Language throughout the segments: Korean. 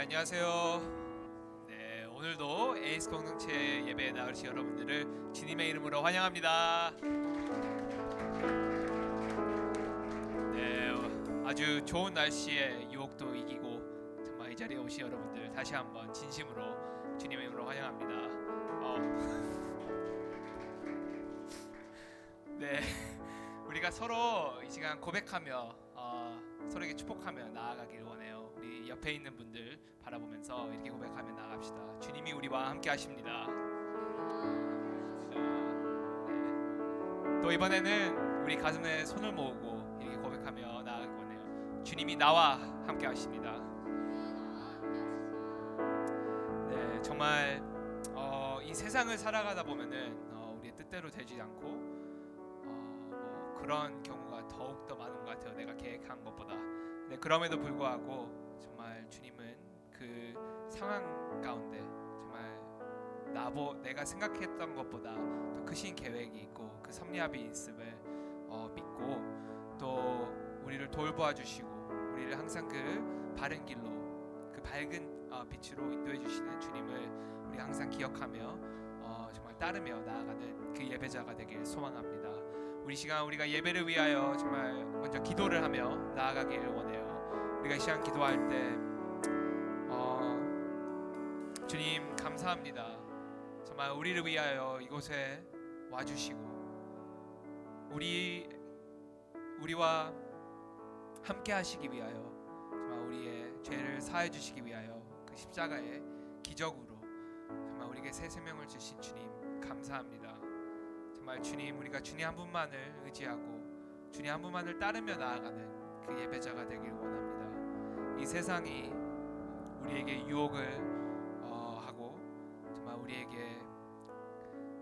안녕하세요. 네, 오늘도 에이스 공동체 예배에 나오신 여러분들을 주님의 이름으로 환영합니다. 네, 아주 좋은 날씨에 유혹도 이기고 정말 이 자리에 오신 여러분들 다시 한번 진심으로 주님의 이름으로 환영합니다. 네, 우리가 서로 이 시간 고백하며 서로에게 축복하며 나아가길 원해요. 우리 옆에 있는 분들 바라보면서 이렇게 고백하며 나아갑시다. 주님이 우리와 함께 하십니다. 네. 또 이번에는 우리 가슴에 손을 모으고 이렇게 고백하며 나아가길 원해요. 주님이 나와 함께 하십니다. 네, 정말 이 세상을 살아가다 보면은 우리의 뜻대로 되지 않고 그런 경우가 더욱 더 많은 것 같아요. 내가 계획한 것보다. 네, 그럼에도 불구하고 정말 주님은 그 상황 가운데 정말 내가 생각했던 것보다 더 크신 계획이 있고 그 섭리합이 있음을 믿고 또 우리를 돌보아 주시고 우리를 항상 그 바른 길로 그 밝은 빛으로 인도해 주시는 주님을 우리 항상 기억하며 정말 따르며 나아가는 그 예배자가 되길 소망합니다. 우리 시간 우리가 예배를 위하여 정말 먼저 기도를 하며 나아가길 원해요. 우리가 이 시간 기도할 때 주님 감사합니다. 정말 우리를 위하여 이곳에 와주시고 우리와 함께 하시기 위하여 정말 우리의 죄를 사해 주시기 위하여 그 십자가의 기적으로 정말 우리에게 새 생명을 주신 주님 감사합니다. 정말 주님, 우리가 주님 한 분만을 의지하고 주님 한 분만을 따르며 나아가는 그 예배자가 되길 원합니다. 이 세상이 우리에게 유혹을 하고 정말 우리에게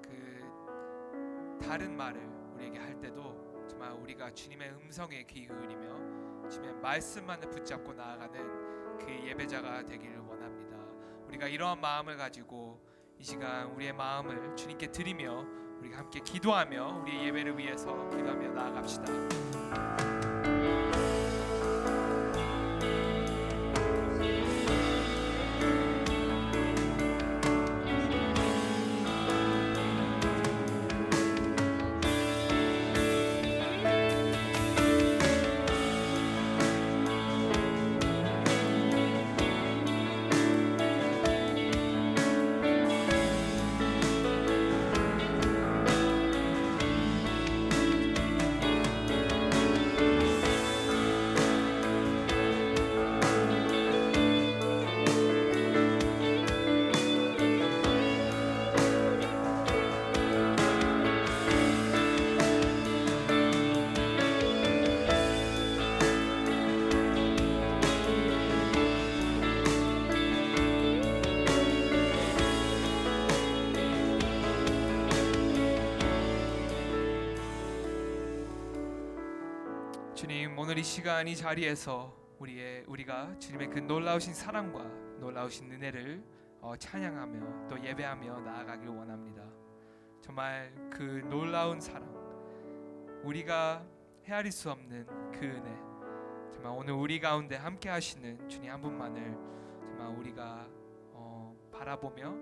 그 다른 말을 우리에게 할 때도 정말 우리가 주님의 음성에 귀 기울이며 주님의 말씀만을 붙잡고 나아가는 그 예배자가 되기를 원합니다. 우리가 이러한 마음을 가지고 이 시간 우리의 마음을 주님께 드리며 우리가 함께 기도하며 우리의 예배를 위해서 기도하며 나아갑시다. 주님, 오늘 이 시간 이 자리에서 우리가 주님의 그 놀라우신 사랑과 놀라우신 은혜를 찬양하며 또 예배하며 나아가길 원합니다. 정말 그 놀라운 사랑, 우리가 헤아릴 수 없는 그 은혜, 정말 오늘 우리 가운데 함께 하시는 주님 한 분만을 정말 우리가 바라보며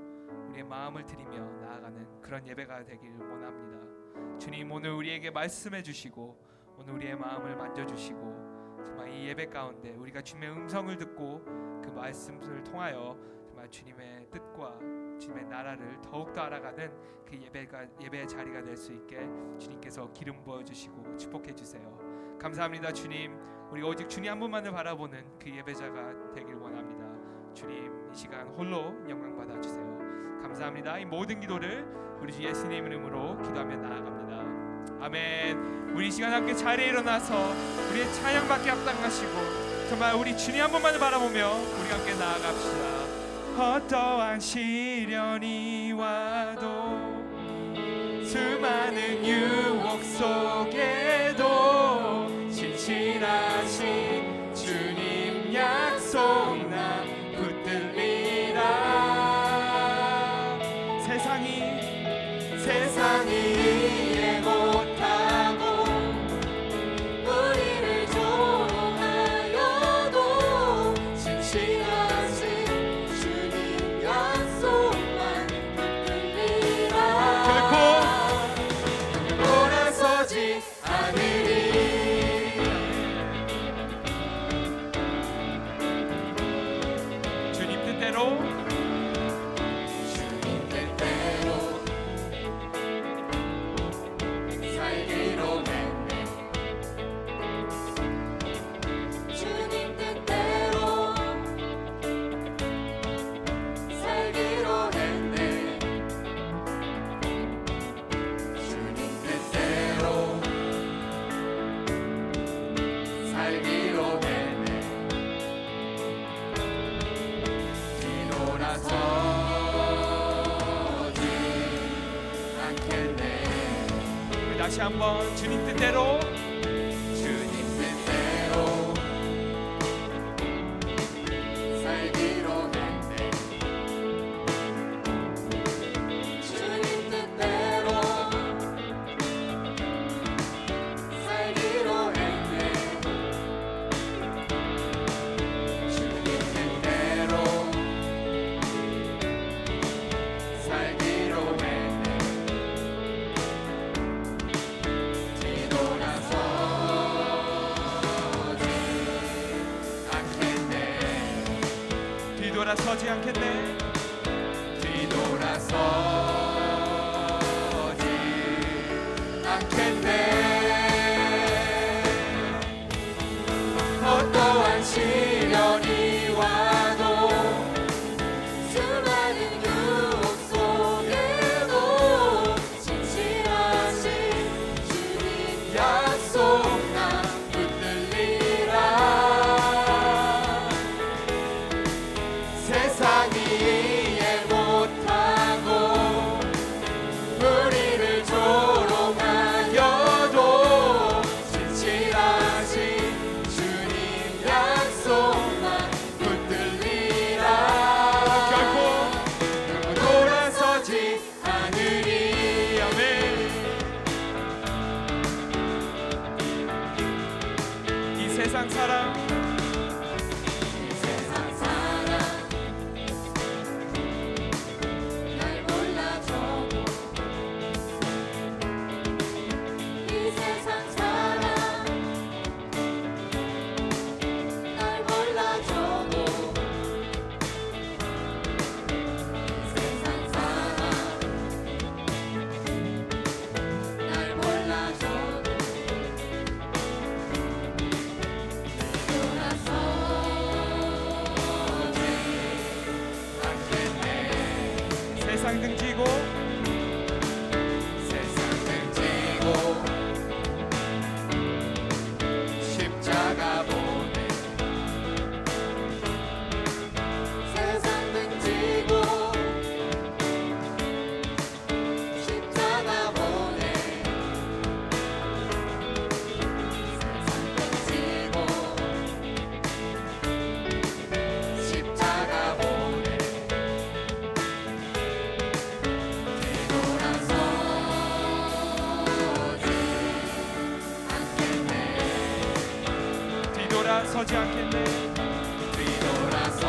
우리의 마음을 드리며 나아가는 그런 예배가 되길 원합니다. 주님, 오늘 우리에게 말씀해 주시고 오늘 우리의 마음을 만져주시고 정말 이 예배 가운데 우리가 주님의 음성을 듣고 그 말씀을 통하여 정말 주님의 뜻과 주님의 나라를 더욱더 알아가는 그 예배의 자리가 될 수 있게 주님께서 기름 부어주시고 축복해 주세요. 감사합니다. 주님, 우리가 오직 주님 한 분만을 바라보는 그 예배자가 되길 원합니다. 주님, 이 시간 홀로 영광 받아주세요. 감사합니다. 이 모든 기도를 우리 주 예수님 이름으로 기도하며 나아갑니다. 아멘. 우리 시간 함께 자리에 일어나서 우리의 찬양받게 합당하시고 정말 우리 주님 한 분만을 바라보며 우리 함께 나아갑시다. 어떠한 시련이 와도 수많은 유혹 속에도 신실하신 주님 약속 난 붙들리라. 세상이 이해 못하고 우리를 조롱하여도 신실하신 돌아서지 않으리. 주님 뜻대로 주님 뜻대로 살기로 했네. 주님 뜻대로 살기로 했네. 주님 뜻대로 살기로 했네. 뒤돌아서지 않겠네. 다시 한번 주님 뜻대로 주님 뜻대로 살기로 했네. 주님 뜻대로 살기로 했네. 주님 뜻대로 살기로 했네. 뒤돌아서지 않겠네. 뒤돌아서지 않겠네. 어떠한 시련이 와도 수많은 유혹 속에도 진실하신 주님 약속 난 붙들리라. 세상이 이해 못하고 우리를 조롱하여도 진실하신 주님 약속만 붙들리라. 결코 돌아서지 않으리. 아멘. 이 세상 사랑 이 세상 사랑 날 몰라줘도 이 세상 사랑 날 몰라줘도 이 세상 사랑 날 몰라줘도 돌아서지 않겠네. 세상 등지고 세상 등지고 십자가 보내. 세상 등지고 십자가 보내. 세상 등지고 십자가 보내. 뒤돌아서지 않겠네. 뒤돌아서지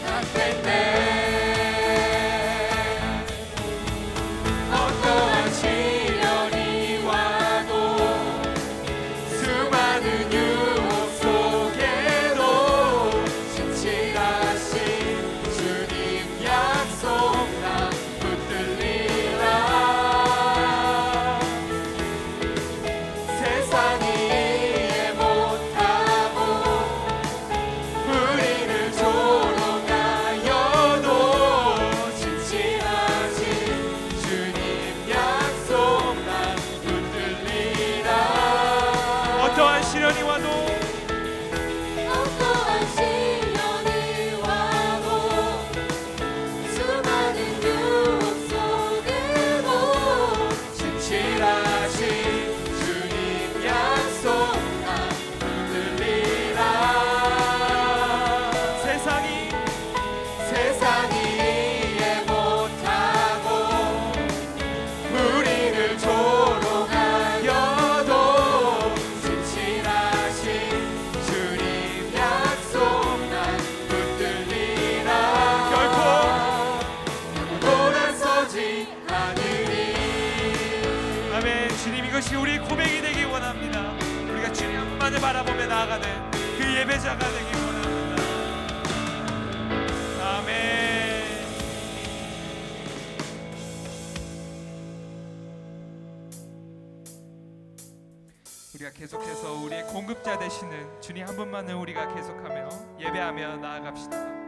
않겠네. 어떠한 시련이 와도 수많은 유혹 속에도 진실하신 주님 약속 난 붙들리라. 세상이 아멘. 주님, 이것이 우리 고백이 되기 원합니다. 우리가 주님 한 분만을 바라보며 나아가는 그 예배자가 되기 원합니다. 아멘. 우리가 계속해서 우리의 공급자 되시는 주님 한 분만을 우리가 계속하며 예배하며 나아갑시다.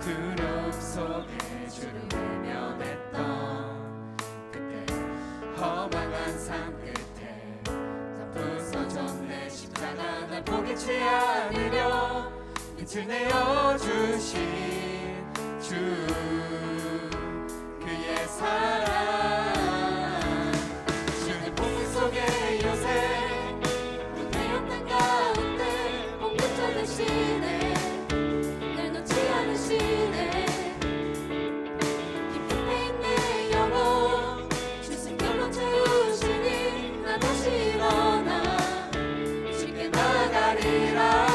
두려움 속에 주를 외면했던 그때 허망한 삶 끝에 다 부서졌네. 십자가 날 포기치 않으려 빛을 내어주신 주 그의 사랑. 주는 폭풍 속에 요새 태양 땅 가운데 공급자 되시네. 날 놓지 않으시네. 깊은 데 있는 영혼 주 숨결로 채우시니 나 다시 일어나 주께 나가리라.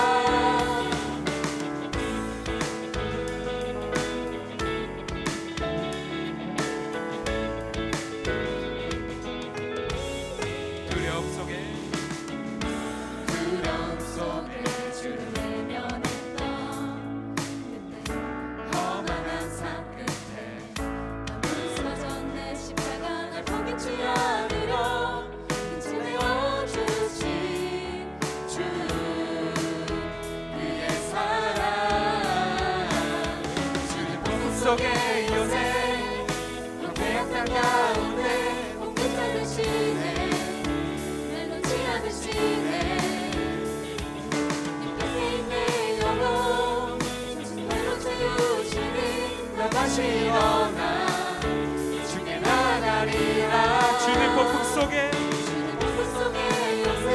두려움 속에 주를 외면했던 그때 허망한 삶 끝에 다 부서졌네. 십자가 날 포기치 않으려 빛을 내어주신 주 그의 사랑. 주는 폭풍 속에 요새 태양 땅 가운데 공급자 되시네. 날 놓지 않으시네. 깊은 데 있는 영혼 주 숨결로 채우시니 나 다시 일어나 주께 나가리라. 주님 폭풍 속에 주는 폭풍 속에 요새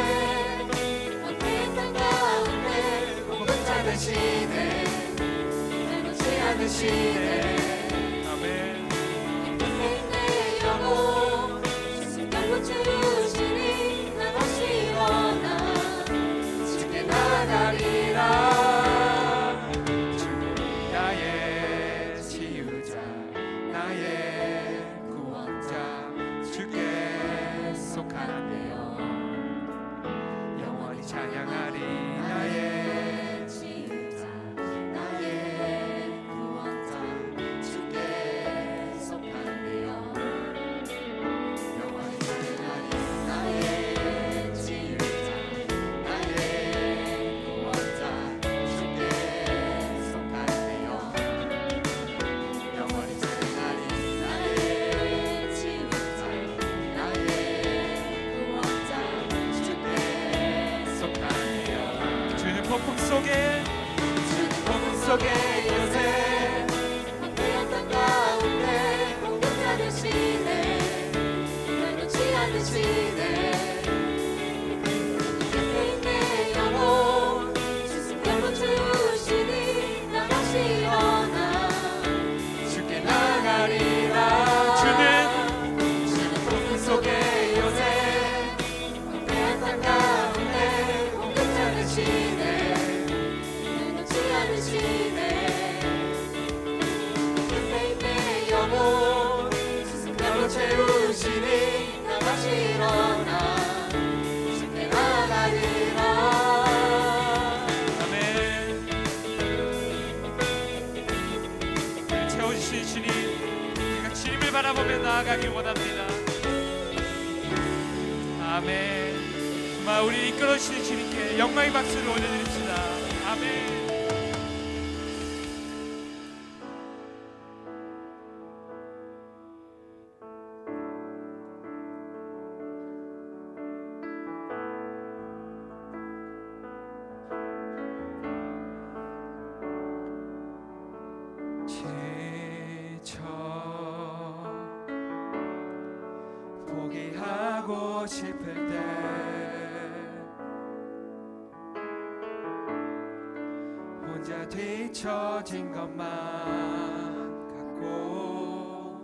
태양 땅 가운데 공급자 되시네. 날 놓지 않으시네. 아멘. 깊은 데 있는 영혼 주 숨결로 채우시니 나 다시 일어나 주께 나가리라. 주는 나의 치유자, 나의 구원자, 주께 속하네요. 영원히 찬양하리. 나의 치유자 나의 구원자 주께 속하네요. 영원히 찬양하리. 나의 치유자 나의 구원자 주께 속하네요. 영원히 찬양하리. 나의 치유자 나의 구원자 주께 속하네요. 주는 폭풍 속에 주는 폭풍 속에 요새 태양 땅 가운데 공급자 되시네. 날 놓지 않으시네. 깊은 데 있는 영혼 주 숨결로 채우시니 나 다시 일어나 주께 나가리라. 주는 폭풍 속에 요새 태양 땅 가운데 공급자 되시네. 날 놓지 않으시네. 깊은 데 있는 영혼 주 숨결로 채우시니 나 다시 일어나 주께 나가리라. 아멘. 채워주신 주님, 우리가 주님을 바라보며 나아가길 원합니다. 아멘. 정말 우리 이끌어주시는 주님께 영광의 박수를 올려드립시다. 아멘. 지쳐 포기하고 싶을 때 혼자 뒤처진 것만 같고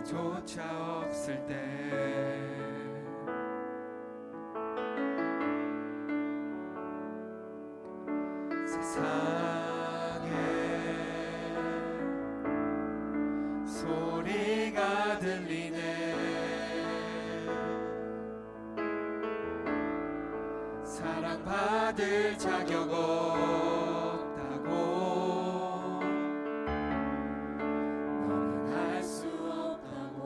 조차 없을 때 세상에 소리가 들리네. 사랑받을 자격 없다고 너는 할 수 없다고.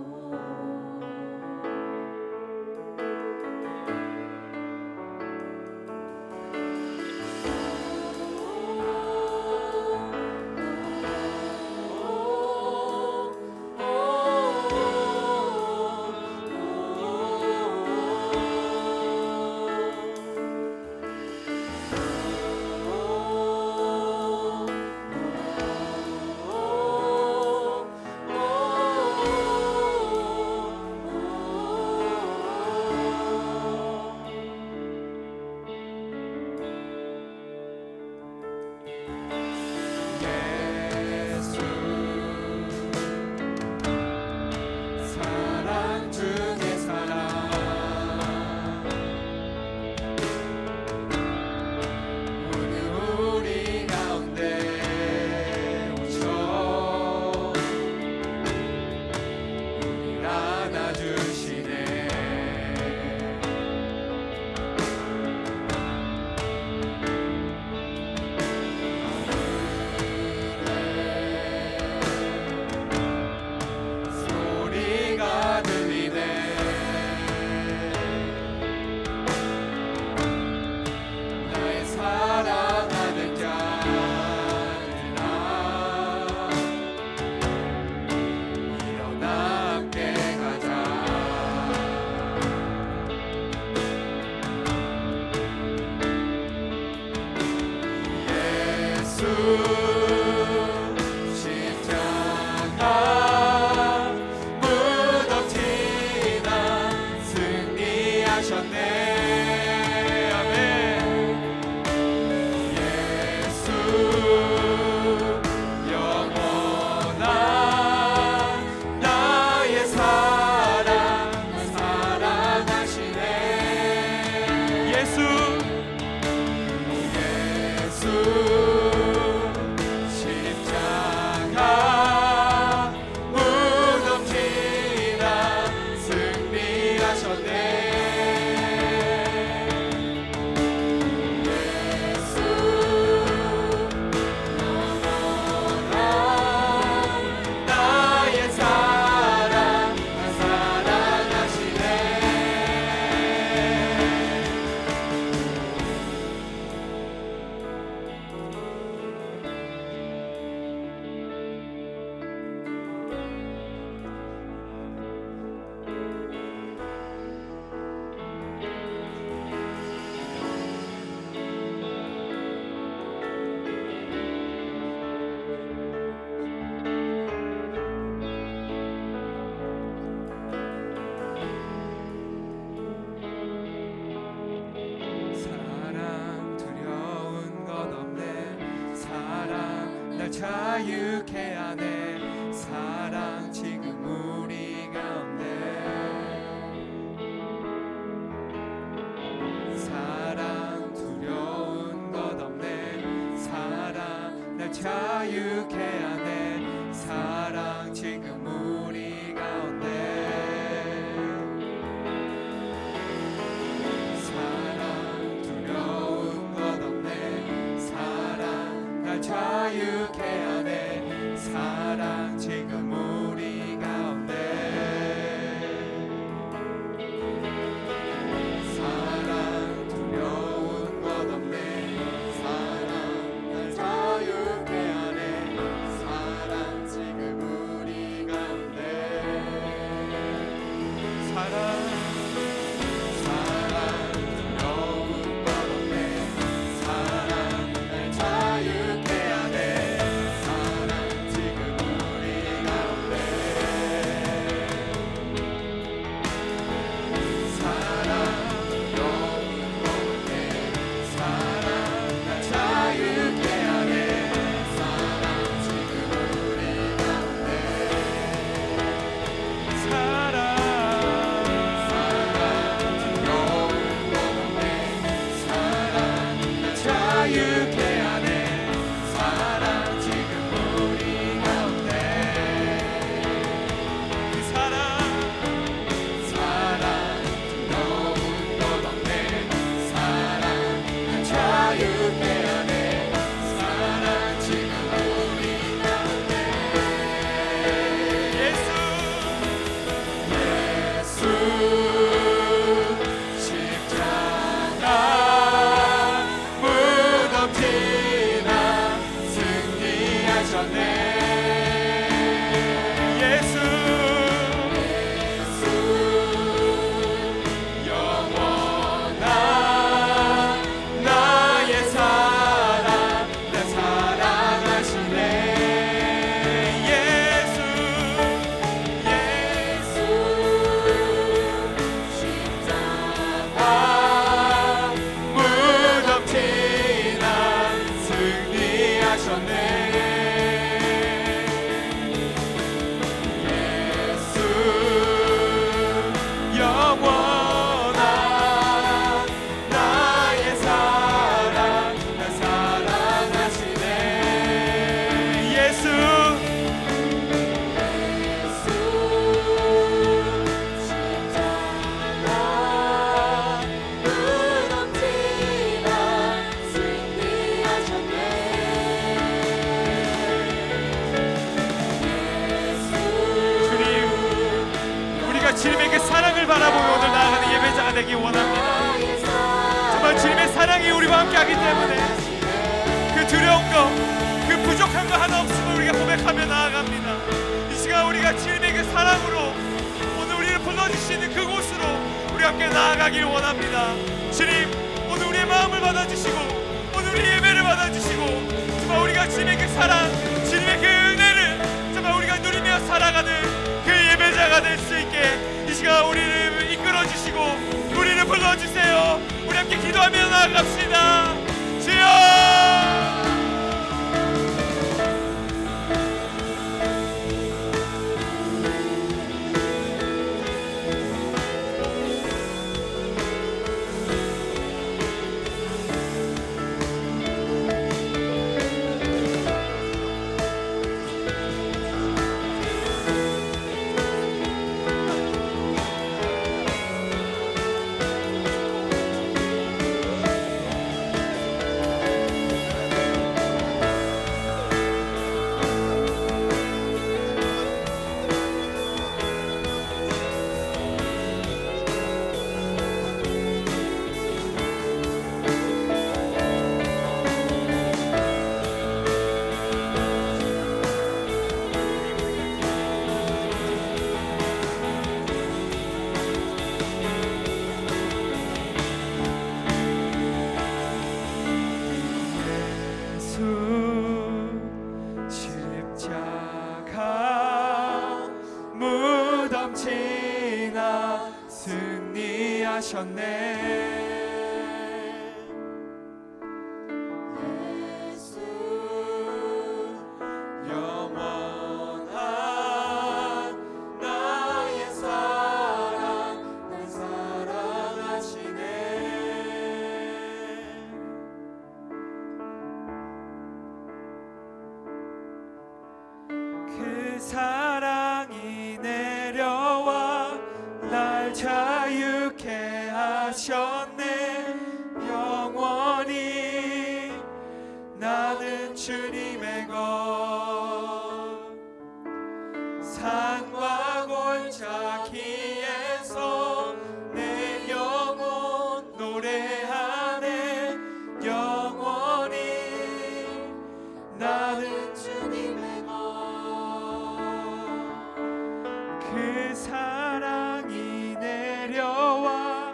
사랑 중에 사랑 오늘 우리 가운데 오셔 우리를 안아주시네. 소리가 들리네. 나의 사랑하는 자들아 일어나 함께 가자. 예수 십자가 무덤지나 승리하셨네. 아멘. 예수 영원한 나의 사랑 사랑하시네. 예수 십자가 무덤지나 승리하셨네. 예수 영원한 나의 사랑 사랑하시네. 사랑 두려운 것 없네. 사랑 날 자유케 하네. 사랑 지금 우리 가운데. 사랑 두려운 것 없네. 사랑 날 자유케 하네. 사랑 지금 우리 가운데. 사랑 두려운 것 없네. 사랑 날 자유케 하네. 사랑 바라보며 오늘 나아가는 예배자가 되기 원합니다. 정말 주님의 사랑이 우리와 함께하기 때문에 그 두려운 것, 그 부족한 거 하나 없음을 우리가 고백하며 나아갑니다. 이 시간 우리가 주님의 그 사랑으로 오늘 우리를 불러주시는 그곳으로 우리 함께 나아가길 원합니다. 주님, 오늘 우리의 마음을 받아주시고 오늘 우리 예배를 받아주시고 정말 우리가 주님의 그 사랑, 주님의 그 은혜를 정말 우리가 누리며 살아가는 그 예배자가 될 수 있게 이 시간 우리를 이끌어주시고 우리를 불러주세요. 우리 함께 기도하며 나아갑시다. 주여! 예수 영원한 나의 사랑 날 사랑하시네. 그 사랑이 내려와 날 자유케 하셨네. 영원히 나는 주님의 것. 산과 골짜기에서 내 영혼 노래하네. 영원히 나는 주님의 것. 그 사랑이 내려와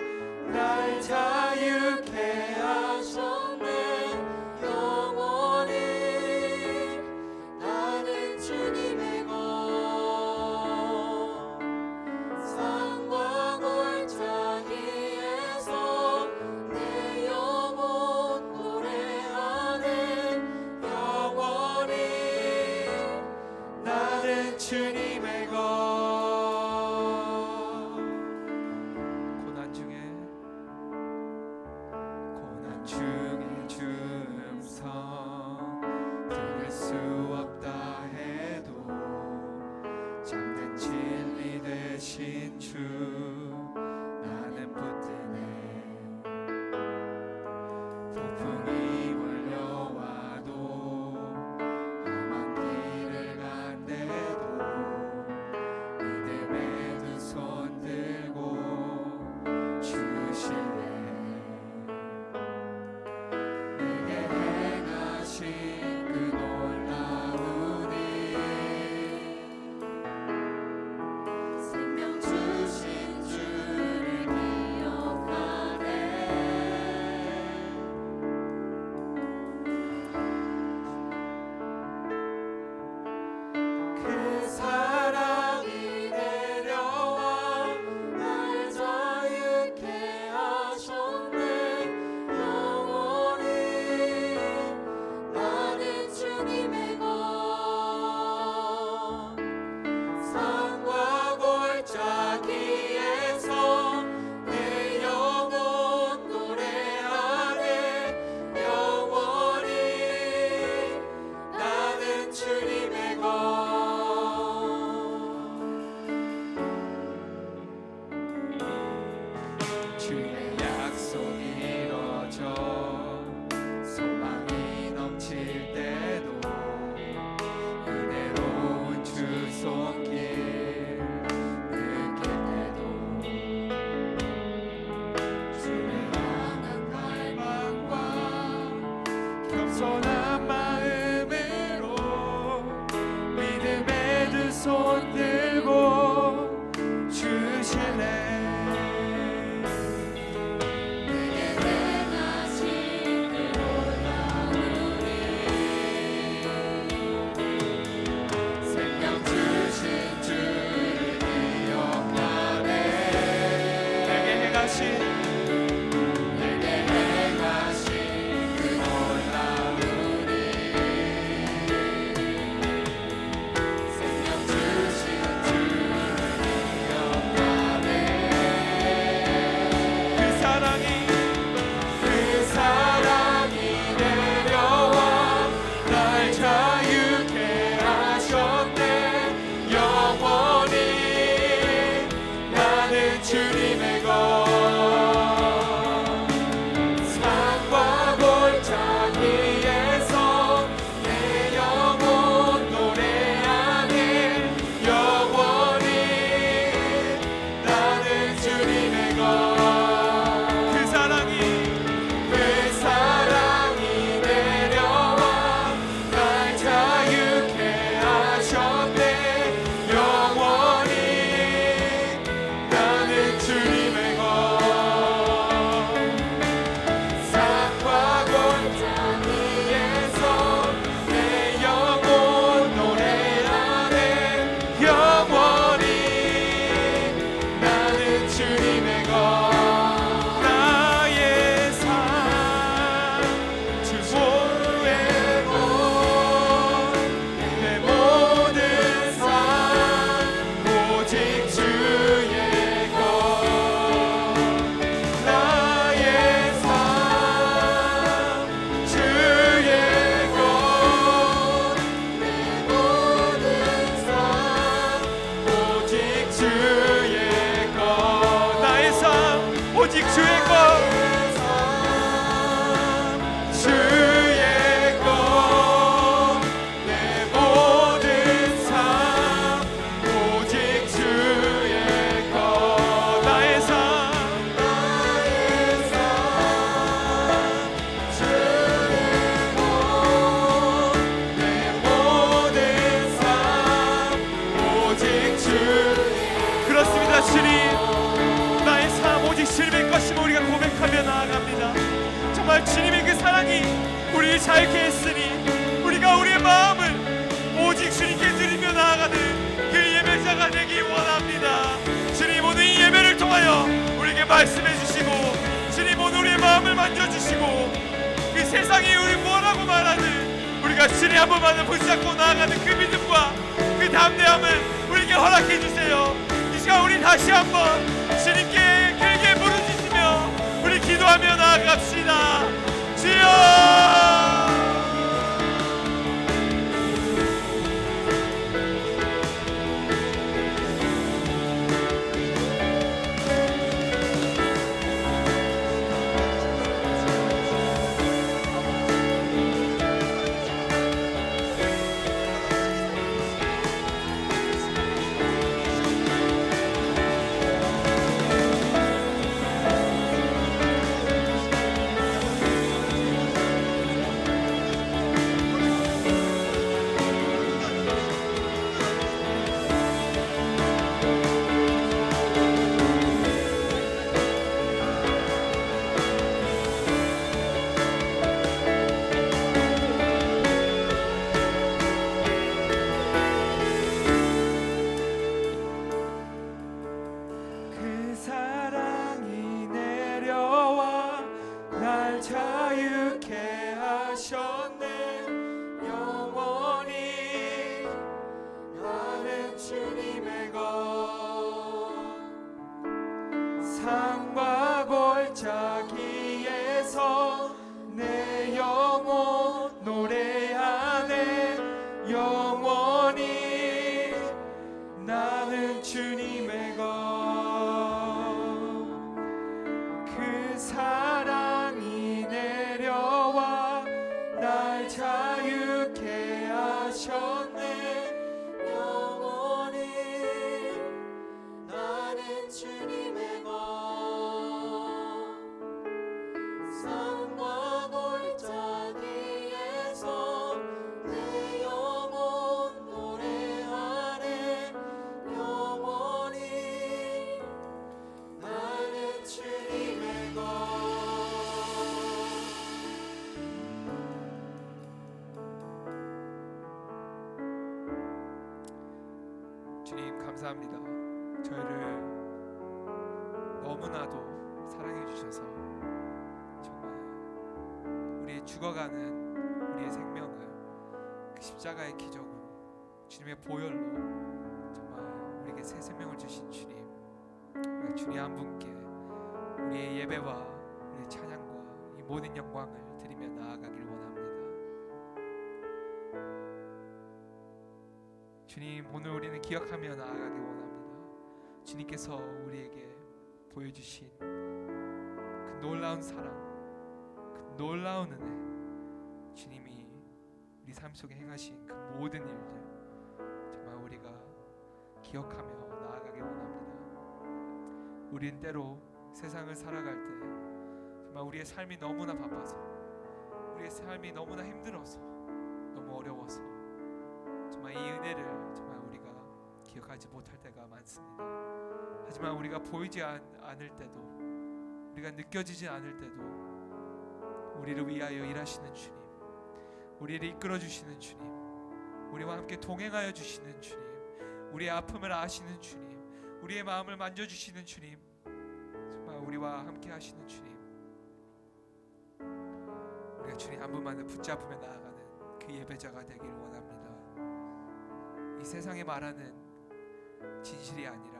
날 자유케 하셨네. 영원히 나는 주님의 것. 산과 골짜기에서 내 영혼 노래하네. 영원히 나는 주님의 것. 고난 중에 주 음성 들을 수 없다 해도 참된 진리 되신 주 나는 붙드네. 폭풍이 몰려와도 험한 길을 간대도 주님의 것 산과 골짜기에서 내 영혼 노래하네 영원히 나는 주님의 것 그 사랑이 내려와 날 자유케 하셨네 영원히 나는 주님의 것 산과 골짜기에서 내 영혼 노래하네 영원히 나는 주님의 것 나의 삶 주의 것 내 모든 삶 오직 주의 것 나의 삶 주의 것 내 모든 삶 오직 주의 것 나의 삶 오직 주의 것 주의 것 내 모든 삶 오직 주의 것 나의 삶 그렇습니다 주님 나의 삶 오직 주님의 것임을 우리가 고백하며 나아갑니다 정말 주님의 그 사랑이 우리를 자유케 했으니 우리가 우리의 마음을 오직 주님께 드리며 나아가는 그 예배자가 되기 원합니다 주님 오늘 이 예배를 통하여 우리에게 말씀해 주시고 주님 오늘 우리의 마음을 만져주시고 그 세상이 우리 뭐라고 말하는 우리가 주님 한 번만을 붙잡고 나아가는 그 믿음과 그 담대함을 우리에게 허락해 주세요 이 시간 우리 다시 한번 주님께 길게 부르짖으며 우리 기도하며 나아갑시다 주여 그 사랑이 내려와 날 자유케 하셨네 영원히 나는 주님의 것 산과 골짜기에서 내 영혼 노래하네 영원히 나는 주님의 것 그 사랑이 내려와 날 자유케 하셨네 영원히 나는 주님의 것 산과 골짜기에서 내 영혼 노래하네 영원히 나는 주님의 것 주님 감사합니다 저희를 너무나도 사랑해 주셔서 정말 우리의 죽어가는 우리의 생명을 그 십자가의 기적으로 주님의 보혈로 정말 우리에게 새 생명을 주신 주님 우리가 주님 한 분께 우리의 예배와 우리의 찬양과 이 모든 영광을 드리며 나아가길 원합니다 주님 오늘 우리는 기억하며 나아가길 원합니다 주님께서 우리에게 보여주신 그 놀라운 사랑, 그 놀라운 은혜, 주님이 우리 삶 속에 행하신 그 모든 일들 정말 우리가 기억하며 나아가기 원합니다. 우린 때로 세상을 살아갈 때 정말 우리의 삶이 너무나 바빠서, 우리의 삶이 너무나 힘들어서, 너무 어려워서 정말 이 은혜를 정말 우리가 기억하지 못할 때가 많습니다. 하지만 우리가 보이지 않을 때도, 우리가 느껴지지 않을 때도 우리를 위하여 일하시는 주님, 우리를 이끌어 주시는 주님, 우리와 함께 동행하여 주시는 주님, 우리의 아픔을 아시는 주님, 우리의 마음을 만져주시는 주님, 정말 우리와 함께 하시는 주님, 우리가 주님 한 분만을 붙잡으며 나아가는 그 예배자가 되기를 원합니다. 이 세상에 말하는 진실이 아니라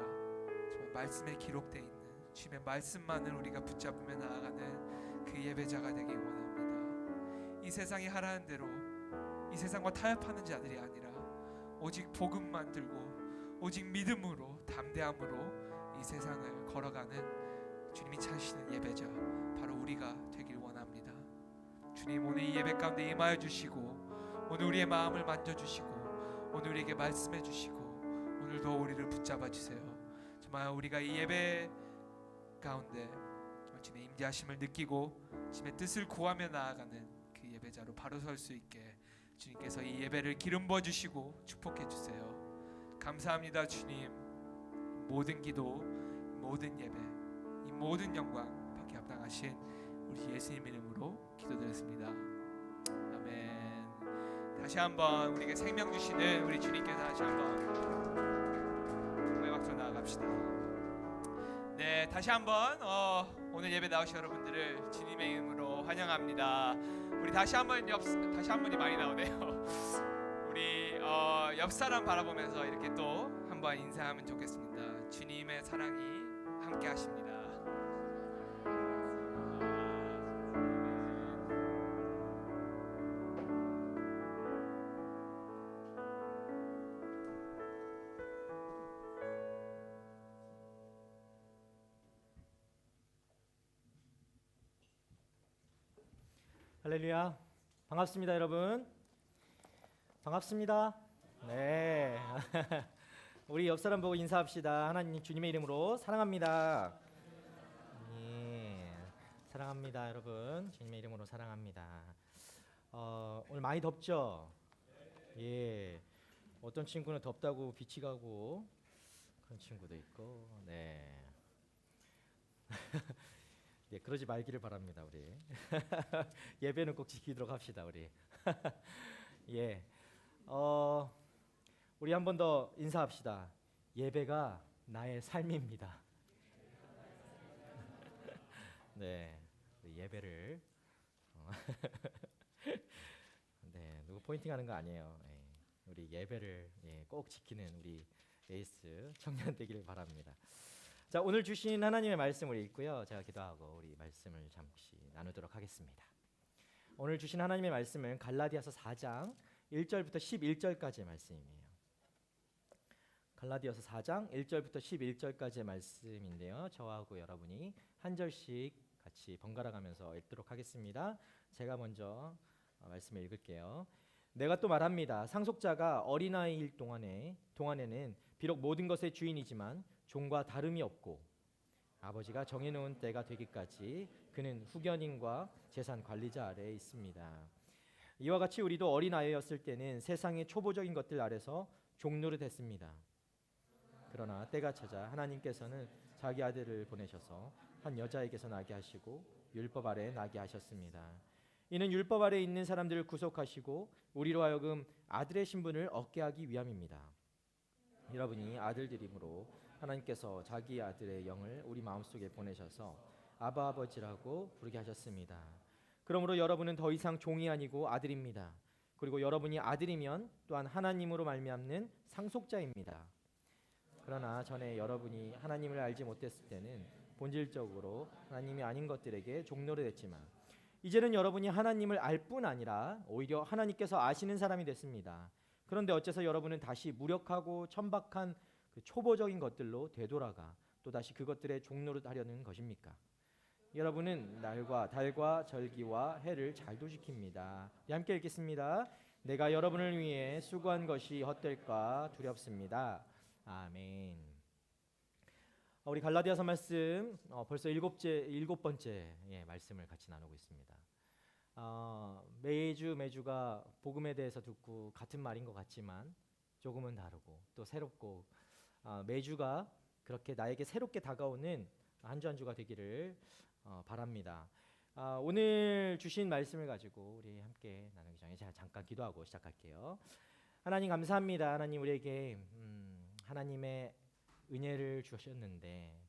정말 말씀에 기록되어 있는 주님의 말씀만을 우리가 붙잡으며 나아가는 그 예배자가 되기를 원합니다. 이 세상이 하라는 대로, 이 세상과 타협하는 자들이 아니라 오직 복음만 들고 오직 믿음으로, 담대함으로 이 세상을 걸어가는 주님이 찾으시는 예배자, 바로 우리가 되길 원합니다. 주님, 오늘 이 예배 가운데 임하여 주시고, 오늘 우리의 마음을 만져주시고, 오늘 우리에게 말씀해 주시고, 오늘도 우리를 붙잡아 주세요. 정말 우리가 이 예배 가운데 주님의 임재하심을 느끼고 주님의 뜻을 구하며 나아가는 그 예배자로 바로 설 수 있게 주님께서 이 예배를 기름 부어 주시고 축복해 주세요. 감사합니다. 주님, 모든 기도, 모든 예배, 이 모든 영광 받게 합당하신 우리 예수님 이름으로 기도드렸습니다. 아멘. 다시 한번 우리에게 생명 주시는 우리 주님께 다시 한번 정말 박수 나아갑시다. 네, 다시 한번 오늘 예배 나오신 여러분들을 주님의 이름으로 환영합니다. 우리 다시 한번이 많이 나오네요. 우리 옆 사람 바라보면서 이렇게 또 한번 인사하면 좋겠습니다. 주님의 사랑이 함께 하십니다. 할렐루야. 반갑습니다, 여러분. 반갑습니다. 네. 우리 옆 사람 보고 인사합시다. 하나님 주님의 이름으로 사랑합니다. 예. 사랑합니다, 여러분. 주님의 이름으로 사랑합니다. 오늘 많이 덥죠? 예. 어떤 친구는 덥다고 빛이 가고 그런 친구도 있고. 네. 네, 그러지 말기를 바랍니다, 우리. 예배는 꼭 지키도록 합시다, 우리. 예, 우리 한 번 더 인사합시다. 예배가 나의 삶입니다. 네, 예배를 네, 누구 포인팅하는 거 아니에요. 예, 우리 예배를 꼭 지키는 우리 에이스 청년 되기를 바랍니다. 자, 오늘 주신 하나님의 말씀을 읽고요, 제가 기도하고 우리 말씀을 잠시 나누도록 하겠습니다. 오늘 주신 하나님의 말씀은 갈라디아서 4장 1절부터 11절까지의 말씀이에요. 갈라디아서 4장 1절부터 11절까지의 말씀인데요, 저하고 여러분이 한 절씩 같이 번갈아 가면서 읽도록 하겠습니다. 제가 먼저 말씀을 읽을게요. 내가 또 말합니다. 상속자가 어린아이일 동안에는 비록 모든 것의 주인이지만 종과 다름이 없고 아버지가 정해놓은 때가 되기까지 그는 후견인과 재산 관리자 아래에 있습니다. 이와 같이 우리도 어린아이였을 때는 세상의 초보적인 것들 아래서 종노릇 했습니다. 그러나 때가 찾아 하나님께서는 자기 아들을 보내셔서 한 여자에게서 나게 하시고 율법 아래에 나게 하셨습니다. 이는 율법 아래에 있는 사람들을 구속하시고 우리로 하여금 아들의 신분을 얻게 하기 위함입니다. 여러분이 아들들이므로 하나님께서 자기 아들의 영을 우리 마음속에 보내셔서 아바 아버지라고 부르게 하셨습니다. 그러므로 여러분은 더 이상 종이 아니고 아들입니다. 그리고 여러분이 아들이면 또한 하나님으로 말미암는 상속자입니다. 그러나 전에 여러분이 하나님을 알지 못했을 때는 본질적으로 하나님이 아닌 것들에게 종노릇했지만 이제는 여러분이 하나님을 알 뿐 아니라 오히려 하나님께서 아시는 사람이 됐습니다. 그런데 어째서 여러분은 다시 무력하고 천박한 그 초보적인 것들로 되돌아가 또다시 그것들의 종로로 하려는 것입니까? 여러분은 날과 달과 절기와 해를 잘도 지킵니다. 함께 읽겠습니다. 내가 여러분을 위해 수고한 것이 헛될까 두렵습니다. 아멘. 우리 갈라디아서 말씀 벌써 일곱 번째 말씀을 같이 나누고 있습니다. 매주가 복음에 대해서 듣고 같은 말인 것 같지만 조금은 다르고 또 새롭고 매주가 그렇게 나에게 새롭게 다가오는 한 주 한 주가 되기를 바랍니다. 오늘 주신 말씀을 가지고 우리 함께 나누기 전에 제가 잠깐 기도하고 시작할게요. 하나님 감사합니다. 하나님 우리에게 하나님의 은혜를 주셨는데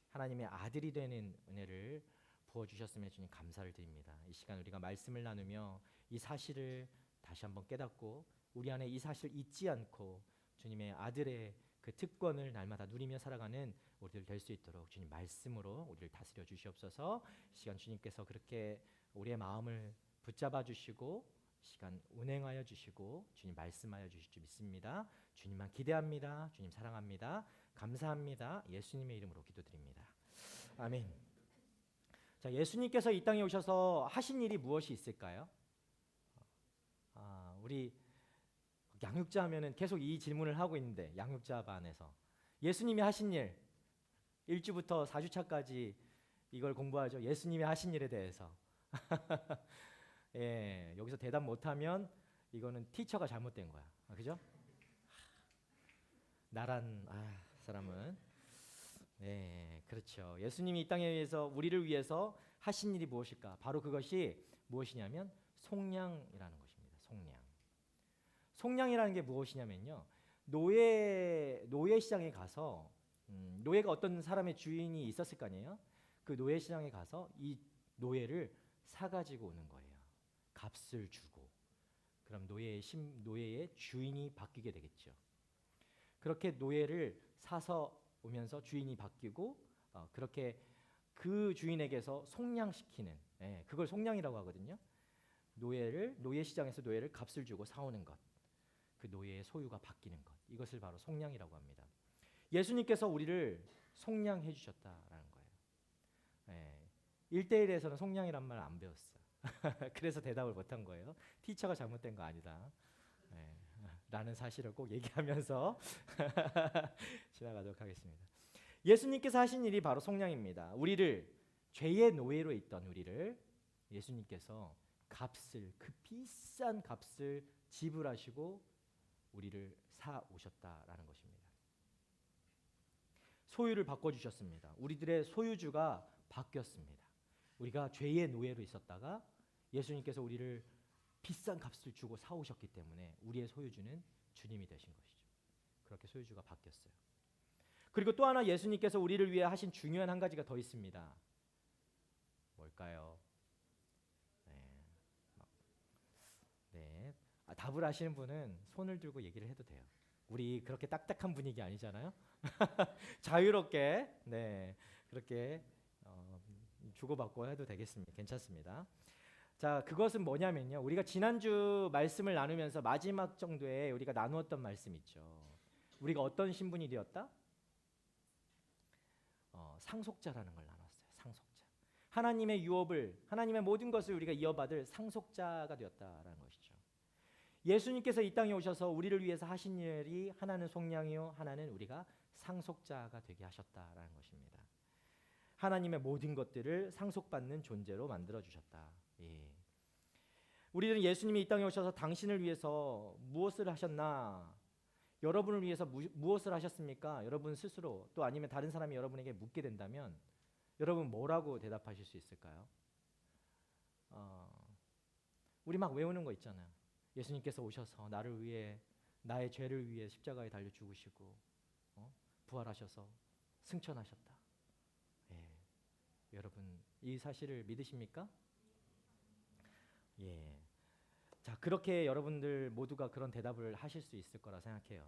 하나님의 아들이 되는 은혜를 부어주셨음에 주님 감사를 드립니다. 이 시간 우리가 말씀을 나누며 이 사실을 다시 한번 깨닫고 우리 안에 이 사실을 잊지 않고 주님의 아들의 그 특권을 날마다 누리며 살아가는 우리들 될 수 있도록 주님 말씀으로 우리를 다스려 주시옵소서. 이 시간 주님께서 그렇게 우리의 마음을 붙잡아 주시고 시간 운행하여 주시고 주님 말씀하여 주실 줄 믿습니다. 주님만 기대합니다. 주님 사랑합니다. 감사합니다. 예수님의 이름으로 기도드립니다. 아멘. 자, 예수님께서 이 땅에 오셔서 하신 일이 무엇이 있을까요? 우리 양육자 하면은 계속 이 질문을 하고 있는데 양육자 반에서 예수님이 하신 일 1주부터 4주차까지 이걸 공부하죠. 예수님이 하신 일에 대해서. 예, 여기서 대답 못하면 이거는 티처가 잘못된 거야. 그죠? 나란 사람은 그렇죠. 예수님이 이 땅에 위해서 우리를 위해서 하신 일이 무엇일까? 바로 그것이 무엇이냐면 속량이라는 것입니다. 속량. 속량이라는 게 무엇이냐면요. 노예 시장에 가서 노예가 어떤 사람의 주인이 있었을 거 아니에요. 그 노예 시장에 가서 이 노예를 사 가지고 오는 거예요. 값을 주고. 그럼 노예의 주인이 바뀌게 되겠죠. 그렇게 노예를 사서 오면서 주인이 바뀌고 그렇게 그 주인에게서 속량시키는 그걸 속량이라고 하거든요. 노예 시장에서 노예를 값을 주고 사오는 것. 그 노예의 소유가 바뀌는 것. 이것을 바로 속량이라고 합니다. 예수님께서 우리를 속량해 주셨다라는 거예요. 1대1에서는 속량이란 말 안 배웠어. 그래서 대답을 못한 거예요. 티처가 잘못된 거 아니다. 라는 사실을 꼭 얘기하면서 지나가도록 하겠습니다. 예수님께서 하신 일이 바로 속량입니다. 우리를 죄의 노예로 있던 우리를 예수님께서 그 비싼 값을 지불하시고 우리를 사 오셨다라는 것입니다. 소유를 바꿔주셨습니다. 우리들의 소유주가 바뀌었습니다. 우리가 죄의 노예로 있었다가 예수님께서 우리를 비싼 값을 주고 사오셨기 때문에 우리의 소유주는 주님이 되신 것이죠. 그렇게 소유주가 바뀌었어요. 그리고 또 하나 예수님께서 우리를 위해 하신 중요한 한 가지가 더 있습니다. 뭘까요? 답을 아시는 분은 손을 들고 얘기를 해도 돼요. 우리 그렇게 딱딱한 분위기 아니잖아요. 자유롭게 그렇게 주고받고 해도 되겠습니다. 괜찮습니다. 자, 그것은 뭐냐면요. 우리가 지난주 말씀을 나누면서 마지막 정도에 우리가 나누었던 말씀 있죠. 우리가 어떤 신분이 되었다? 상속자라는 걸 나눴어요. 상속자. 하나님의 유업을, 하나님의 모든 것을 우리가 이어받을 상속자가 되었다라는 것이죠. 예수님께서 이 땅에 오셔서 우리를 위해서 하신 일이 하나는 속량이요, 하나는 우리가 상속자가 되게 하셨다라는 것입니다. 하나님의 모든 것들을 상속받는 존재로 만들어 주셨다. 우리는 예수님이 이 땅에 오셔서 당신을 위해서 무엇을 하셨나? 여러분을 위해서 무엇을 하셨습니까? 여러분 스스로 또 아니면 다른 사람이 여러분에게 묻게 된다면 여러분 뭐라고 대답하실 수 있을까요? 우리 막 외우는 거 있잖아요. 예수님께서 오셔서 나를 위해, 나의 죄를 위해 십자가에 달려 죽으시고 부활하셔서 승천하셨다. 여러분 이 사실을 믿으십니까? 자, 그렇게 여러분들 모두가 그런 대답을 하실 수 있을 거라 생각해요.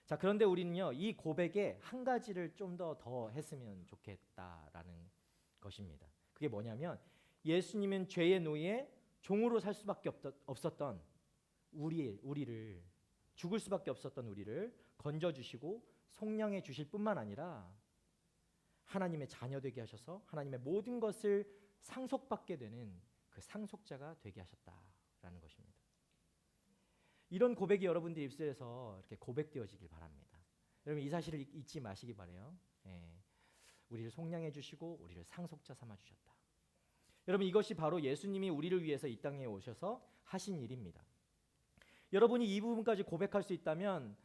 자, 그런데 우리는요, 이 고백에 한 가지를 좀 더 했으면 좋겠다라는 것입니다. 그게 뭐냐면 예수님은 죄의 노예, 종으로 살 수밖에 없었던 우리를, 죽을 수밖에 없었던 우리를 건져주시고 속량해 주실 뿐만 아니라 하나님의 자녀 되게 하셔서 하나님의 모든 것을 상속받게 되는 그 상속자가 되게 하셨다라는 것입니다. 이런 고백이 여러분들 입술에서 이렇게 고백되어지길 바랍니다. 여러분 이 사실을 잊지 마시기 바래요. 예. 우리를 속량해 주시고 우리를 상속자 삼아 주셨다. 여러분 이것이 바로 예수님이 우리를 위해서 이 땅에 오셔서 하신 일입니다. 여러분이 이 부분까지 고백할 수 있다면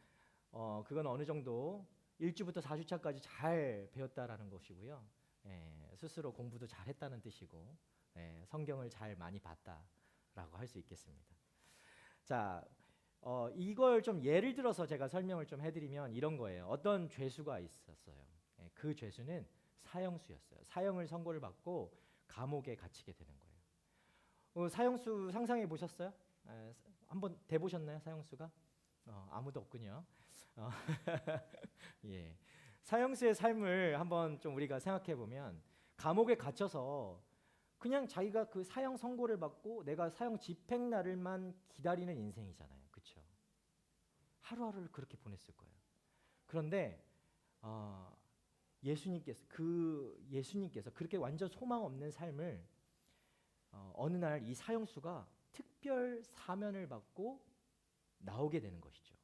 그건 어느 정도 1주부터 4주차까지 잘 배웠다라는 것이고요. 예, 스스로 공부도 잘했다는 뜻이고 성경을 잘 많이 봤다라고 할 수 있겠습니다. 자, 이걸 좀 예를 들어서 제가 설명을 좀 해드리면 이런 거예요. 어떤 죄수가 있었어요. 그 죄수는 사형수였어요. 사형을 선고를 받고 감옥에 갇히게 되는 거예요. 사형수 상상해 보셨어요? 한번 대보셨나요, 사형수가? 아무도 없군요. 예. 사형수의 삶을 한번 좀 우리가 생각해 보면 감옥에 갇혀서 그냥 자기가 그 사형 선고를 받고 내가 사형 집행 날을만 기다리는 인생이잖아요. 그렇죠? 하루하루를 그렇게 보냈을 거예요. 그런데 예수님께서 그렇게 완전 소망 없는 삶을 어느 날 이 사형수가 특별 사면을 받고 나오게 되는 것이죠.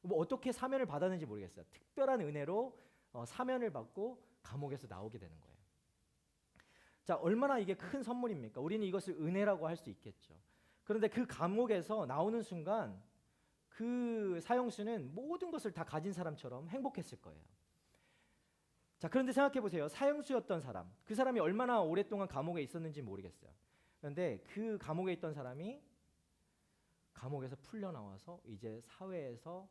뭐 어떻게 사면을 받았는지 모르겠어요. 특별한 은혜로 사면을 받고 감옥에서 나오게 되는 거예요. 자, 얼마나 이게 큰 선물입니까? 우리는 이것을 은혜라고 할 수 있겠죠. 그런데 그 감옥에서 나오는 순간 그 사형수는 모든 것을 다 가진 사람처럼 행복했을 거예요. 자, 그런데 생각해 보세요. 사형수였던 사람, 그 사람이 얼마나 오랫동안 감옥에 있었는지 모르겠어요. 그런데 그 감옥에 있던 사람이 감옥에서 풀려 나와서 이제 사회에서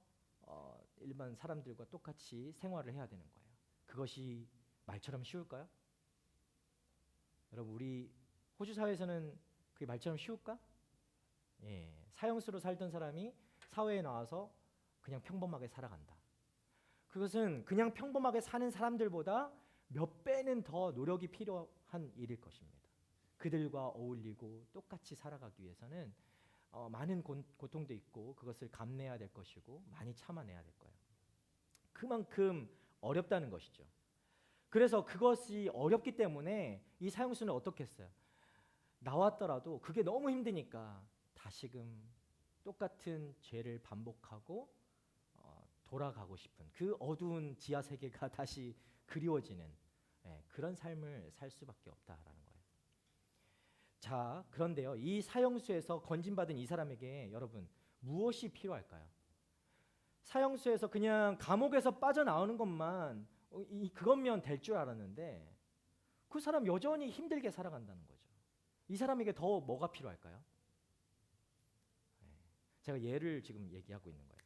일반 사람들과 똑같이 생활을 해야 되는 거예요. 그것이 말처럼 쉬울까요? 여러분 우리 호주 사회에서는 그게 말처럼 쉬울까? 예, 사형수로 살던 사람이 사회에 나와서 그냥 평범하게 살아간다. 그것은 그냥 평범하게 사는 사람들보다 몇 배는 더 노력이 필요한 일일 것입니다. 그들과 어울리고 똑같이 살아가기 위해서는 많은 고통도 있고 그것을 감내해야 될 것이고 많이 참아내야 될 거예요. 그만큼 어렵다는 것이죠. 그래서 그것이 어렵기 때문에 이 사형수는 어떻게 했어요? 나왔더라도 그게 너무 힘드니까 다시금 똑같은 죄를 반복하고 돌아가고 싶은 그 어두운 지하 세계가 다시 그리워지는 그런 삶을 살 수밖에 없다라는 거예요. 자, 그런데요, 이 사형수에서 건진받은 이 사람에게 여러분 무엇이 필요할까요? 사형수에서 그냥 감옥에서 빠져나오는 것만 그것면 될 줄 알았는데 그 사람 여전히 힘들게 살아간다는 거죠. 이 사람에게 더 뭐가 필요할까요? 제가 예를 지금 얘기하고 있는 거예요.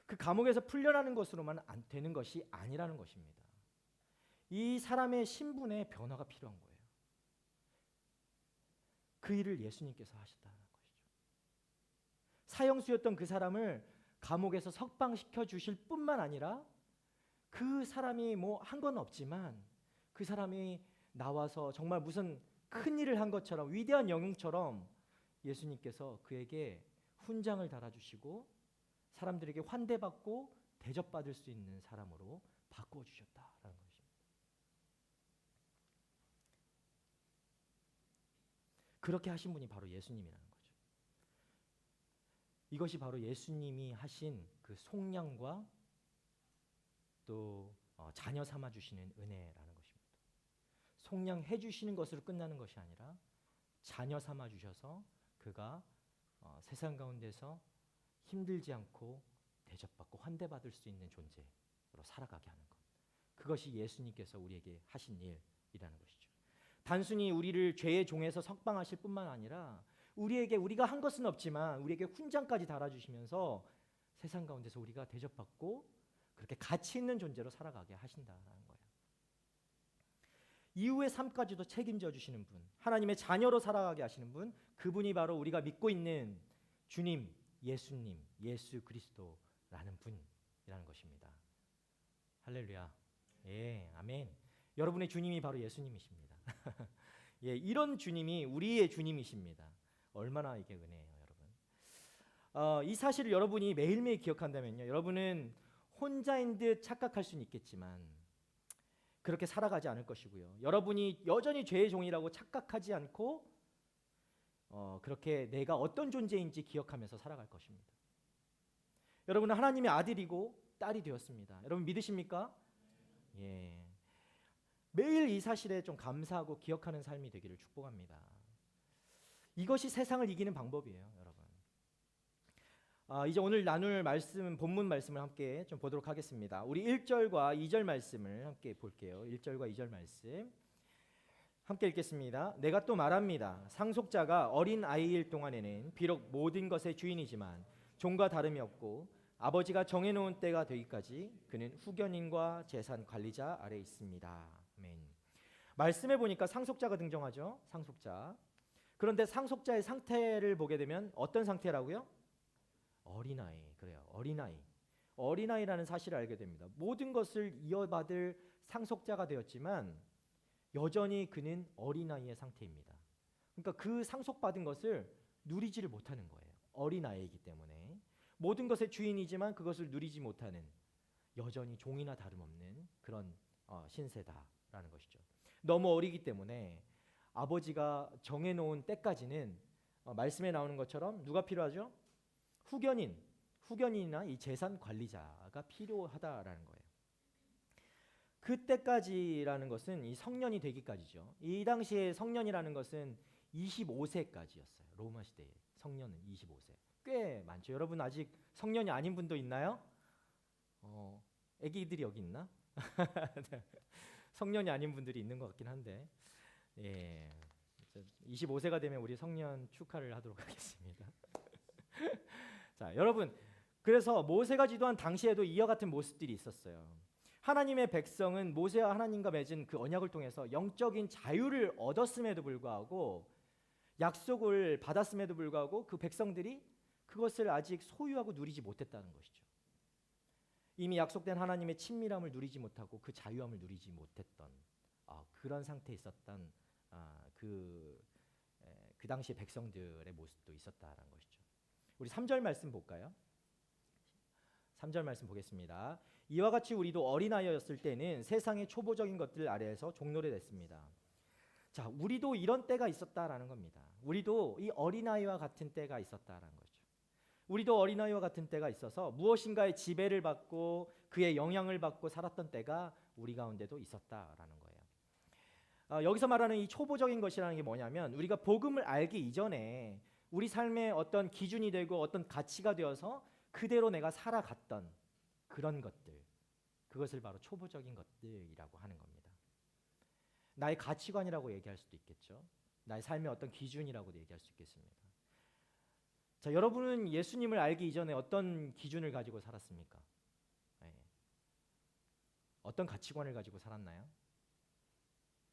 그 감옥에서 풀려나는 것으로만 안 되는 것이 아니라는 것입니다. 이 사람의 신분에 변화가 필요한 거예요. 그 일을 예수님께서 하셨다는 것이죠. 사형수였던 그 사람을 감옥에서 석방시켜 주실 뿐만 아니라 그 사람이 뭐 한 건 없지만 그 사람이 나와서 정말 무슨 큰 일을 한 것처럼 위대한 영웅처럼 예수님께서 그에게 훈장을 달아주시고 사람들에게 환대받고 대접받을 수 있는 사람으로 바꾸어 주셨다라는 것입니다. 그렇게 하신 분이 바로 예수님이라는 거죠. 이것이 바로 예수님이 하신 그 속량과 또 자녀 삼아 주시는 은혜라는 것입니다. 속량해 주시는 것으로 끝나는 것이 아니라 자녀 삼아 주셔서 그가 세상 가운데서 힘들지 않고 대접받고 환대받을 수 있는 존재로 살아가게 하는 것. 그것이 예수님께서 우리에게 하신 일이라는 것이죠. 단순히 우리를 죄의 종에서 석방하실 뿐만 아니라 우리에게 우리가 한 것은 없지만 우리에게 훈장까지 달아주시면서 세상 가운데서 우리가 대접받고 그렇게 가치 있는 존재로 살아가게 하신다는 거예요. 이후의 삶까지도 책임져 주시는 분, 하나님의 자녀로 살아가게 하시는 분, 그분이 바로 우리가 믿고 있는 주님, 예수님, 예수 그리스도라는 분이라는 것입니다. 할렐루야. 예, 아멘. 여러분의 주님이 바로 예수님이십니다. 예, 이런 주님이 우리의 주님이십니다. 얼마나 이게 은혜예요, 여러분. 이 사실을 여러분이 매일매일 기억한다면요, 여러분은 혼자인 듯 착각할 수는 있겠지만 그렇게 살아가지 않을 것이고요. 여러분이 여전히 죄의 종이라고 착각하지 않고 그렇게 내가 어떤 존재인지 기억하면서 살아갈 것입니다. 여러분은 하나님의 아들이고 딸이 되었습니다. 여러분 믿으십니까? 예. 매일 이 사실에 좀 감사하고 기억하는 삶이 되기를 축복합니다. 이것이 세상을 이기는 방법이에요, 여러분. 이제 오늘 나눌 말씀, 본문 말씀을 함께 좀 보도록 하겠습니다. 우리 1절과 2절 말씀을 함께 볼게요. 1절과 2절 말씀 함께 읽겠습니다. 내가 또 말합니다. 상속자가 어린 아이일 동안에는 비록 모든 것의 주인이지만 종과 다름이 없고 아버지가 정해놓은 때가 되기까지 그는 후견인과 재산 관리자 아래 있습니다. 아멘. 말씀에 보니까 상속자가 등장하죠. 상속자. 그런데 상속자의 상태를 보게 되면 어떤 상태라고요? 어린아이. 그래요. 어린아이. 어린아이라는 사실을 알게 됩니다. 모든 것을 이어받을 상속자가 되었지만 여전히 그는 어린아이의 상태입니다. 그러니까 그 상속받은 것을 누리지를 못하는 거예요. 어린아이이기 때문에 모든 것의 주인이지만 그것을 누리지 못하는 여전히 종이나 다름없는 그런 신세다라는 것이죠. 너무 어리기 때문에 아버지가 정해놓은 때까지는 말씀에 나오는 것처럼 누가 필요하죠? 후견인이나 이 재산 관리자가 필요하다라는 거예요. 그때까지라는 것은 이 성년이 되기까지죠. 이 당시에 성년이라는 것은 25세까지였어요. 로마 시대에 성년은 25세. 꽤 많죠. 여러분 아직 성년이 아닌 분도 있나요? 아기들이 여기 있나? 성년이 아닌 분들이 있는 것 같긴 한데, 예, 25세가 되면 우리 성년 축하를 하도록 하겠습니다. 자, 여러분, 그래서 모세가 지도한 당시에도 이와 같은 모습들이 있었어요. 하나님의 백성은 모세와 하나님과 맺은 그 언약을 통해서 영적인 자유를 얻었음에도 불구하고 약속을 받았음에도 불구하고 그 백성들이 그것을 아직 소유하고 누리지 못했다는 것이죠. 이미 약속된 하나님의 친밀함을 누리지 못하고 그 자유함을 누리지 못했던 그런 상태에 있었던 그 당시 백성들의 모습도 있었다는 것이죠. 우리 3절 말씀 볼까요? 3절 말씀 보겠습니다. 이와 같이 우리도 어린아이였을 때는 세상의 초보적인 것들 아래에서 종노릇했습니다. 자, 우리도 이런 때가 있었다라는 겁니다. 우리도 이 어린아이와 같은 때가 있었다라는 거죠. 우리도 어린아이와 같은 때가 있어서 무엇인가의 지배를 받고 그의 영향을 받고 살았던 때가 우리 가운데도 있었다라는 거예요. 여기서 말하는 이 초보적인 것이라는 게 뭐냐면 우리가 복음을 알기 이전에 우리 삶의 어떤 기준이 되고 어떤 가치가 되어서 그대로 내가 살아갔던 그런 것들, 그것을 바로 초보적인 것들이라고 하는 겁니다. 나의 가치관이라고 얘기할 수도 있겠죠. 나의 삶의 어떤 기준이라고도 얘기할 수 있겠습니다. 자, 여러분은 예수님을 알기 이전에 어떤 기준을 가지고 살았습니까? 네. 어떤 가치관을 가지고 살았나요?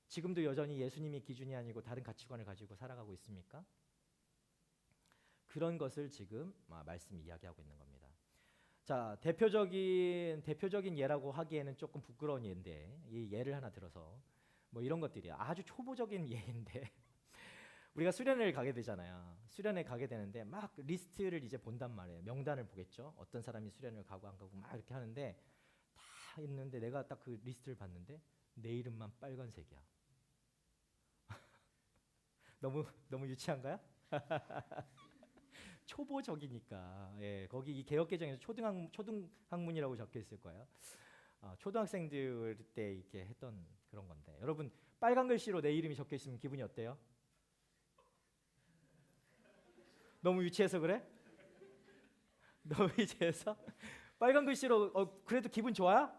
지금도 여전히 예수님이 기준이 아니고 다른 가치관을 가지고 살아가고 있습니까? 그런 것을 지금 말씀 이야기하고 있는 겁니다. 자, 대표적인 예라고 하기에는 조금 부끄러운 예인데 이 예를 하나 들어서 뭐 이런 것들이 아주 초보적인 예인데 우리가 수련회를 가게 되잖아요. 수련회 가게 되는데 막 리스트를 이제 본단 말이에요. 명단을 보겠죠. 어떤 사람이 수련회를 가고 안 가고 막 이렇게 하는데 다 있는데 내가 딱 그 리스트를 봤는데 내 이름만 빨간색이야. 너무 유치한가요? 초보적이니까. 예, 거기 이 개혁개정에서 초등학문이라고 적혀 있을 거예요. 초등학생들 때 이렇게 했던 그런 건데 여러분 빨간 글씨로 내 이름이 적혀 있으면 기분이 어때요? 너무 유치해서 그래? 너무 유치해서? 빨간 글씨로 그래도 기분 좋아?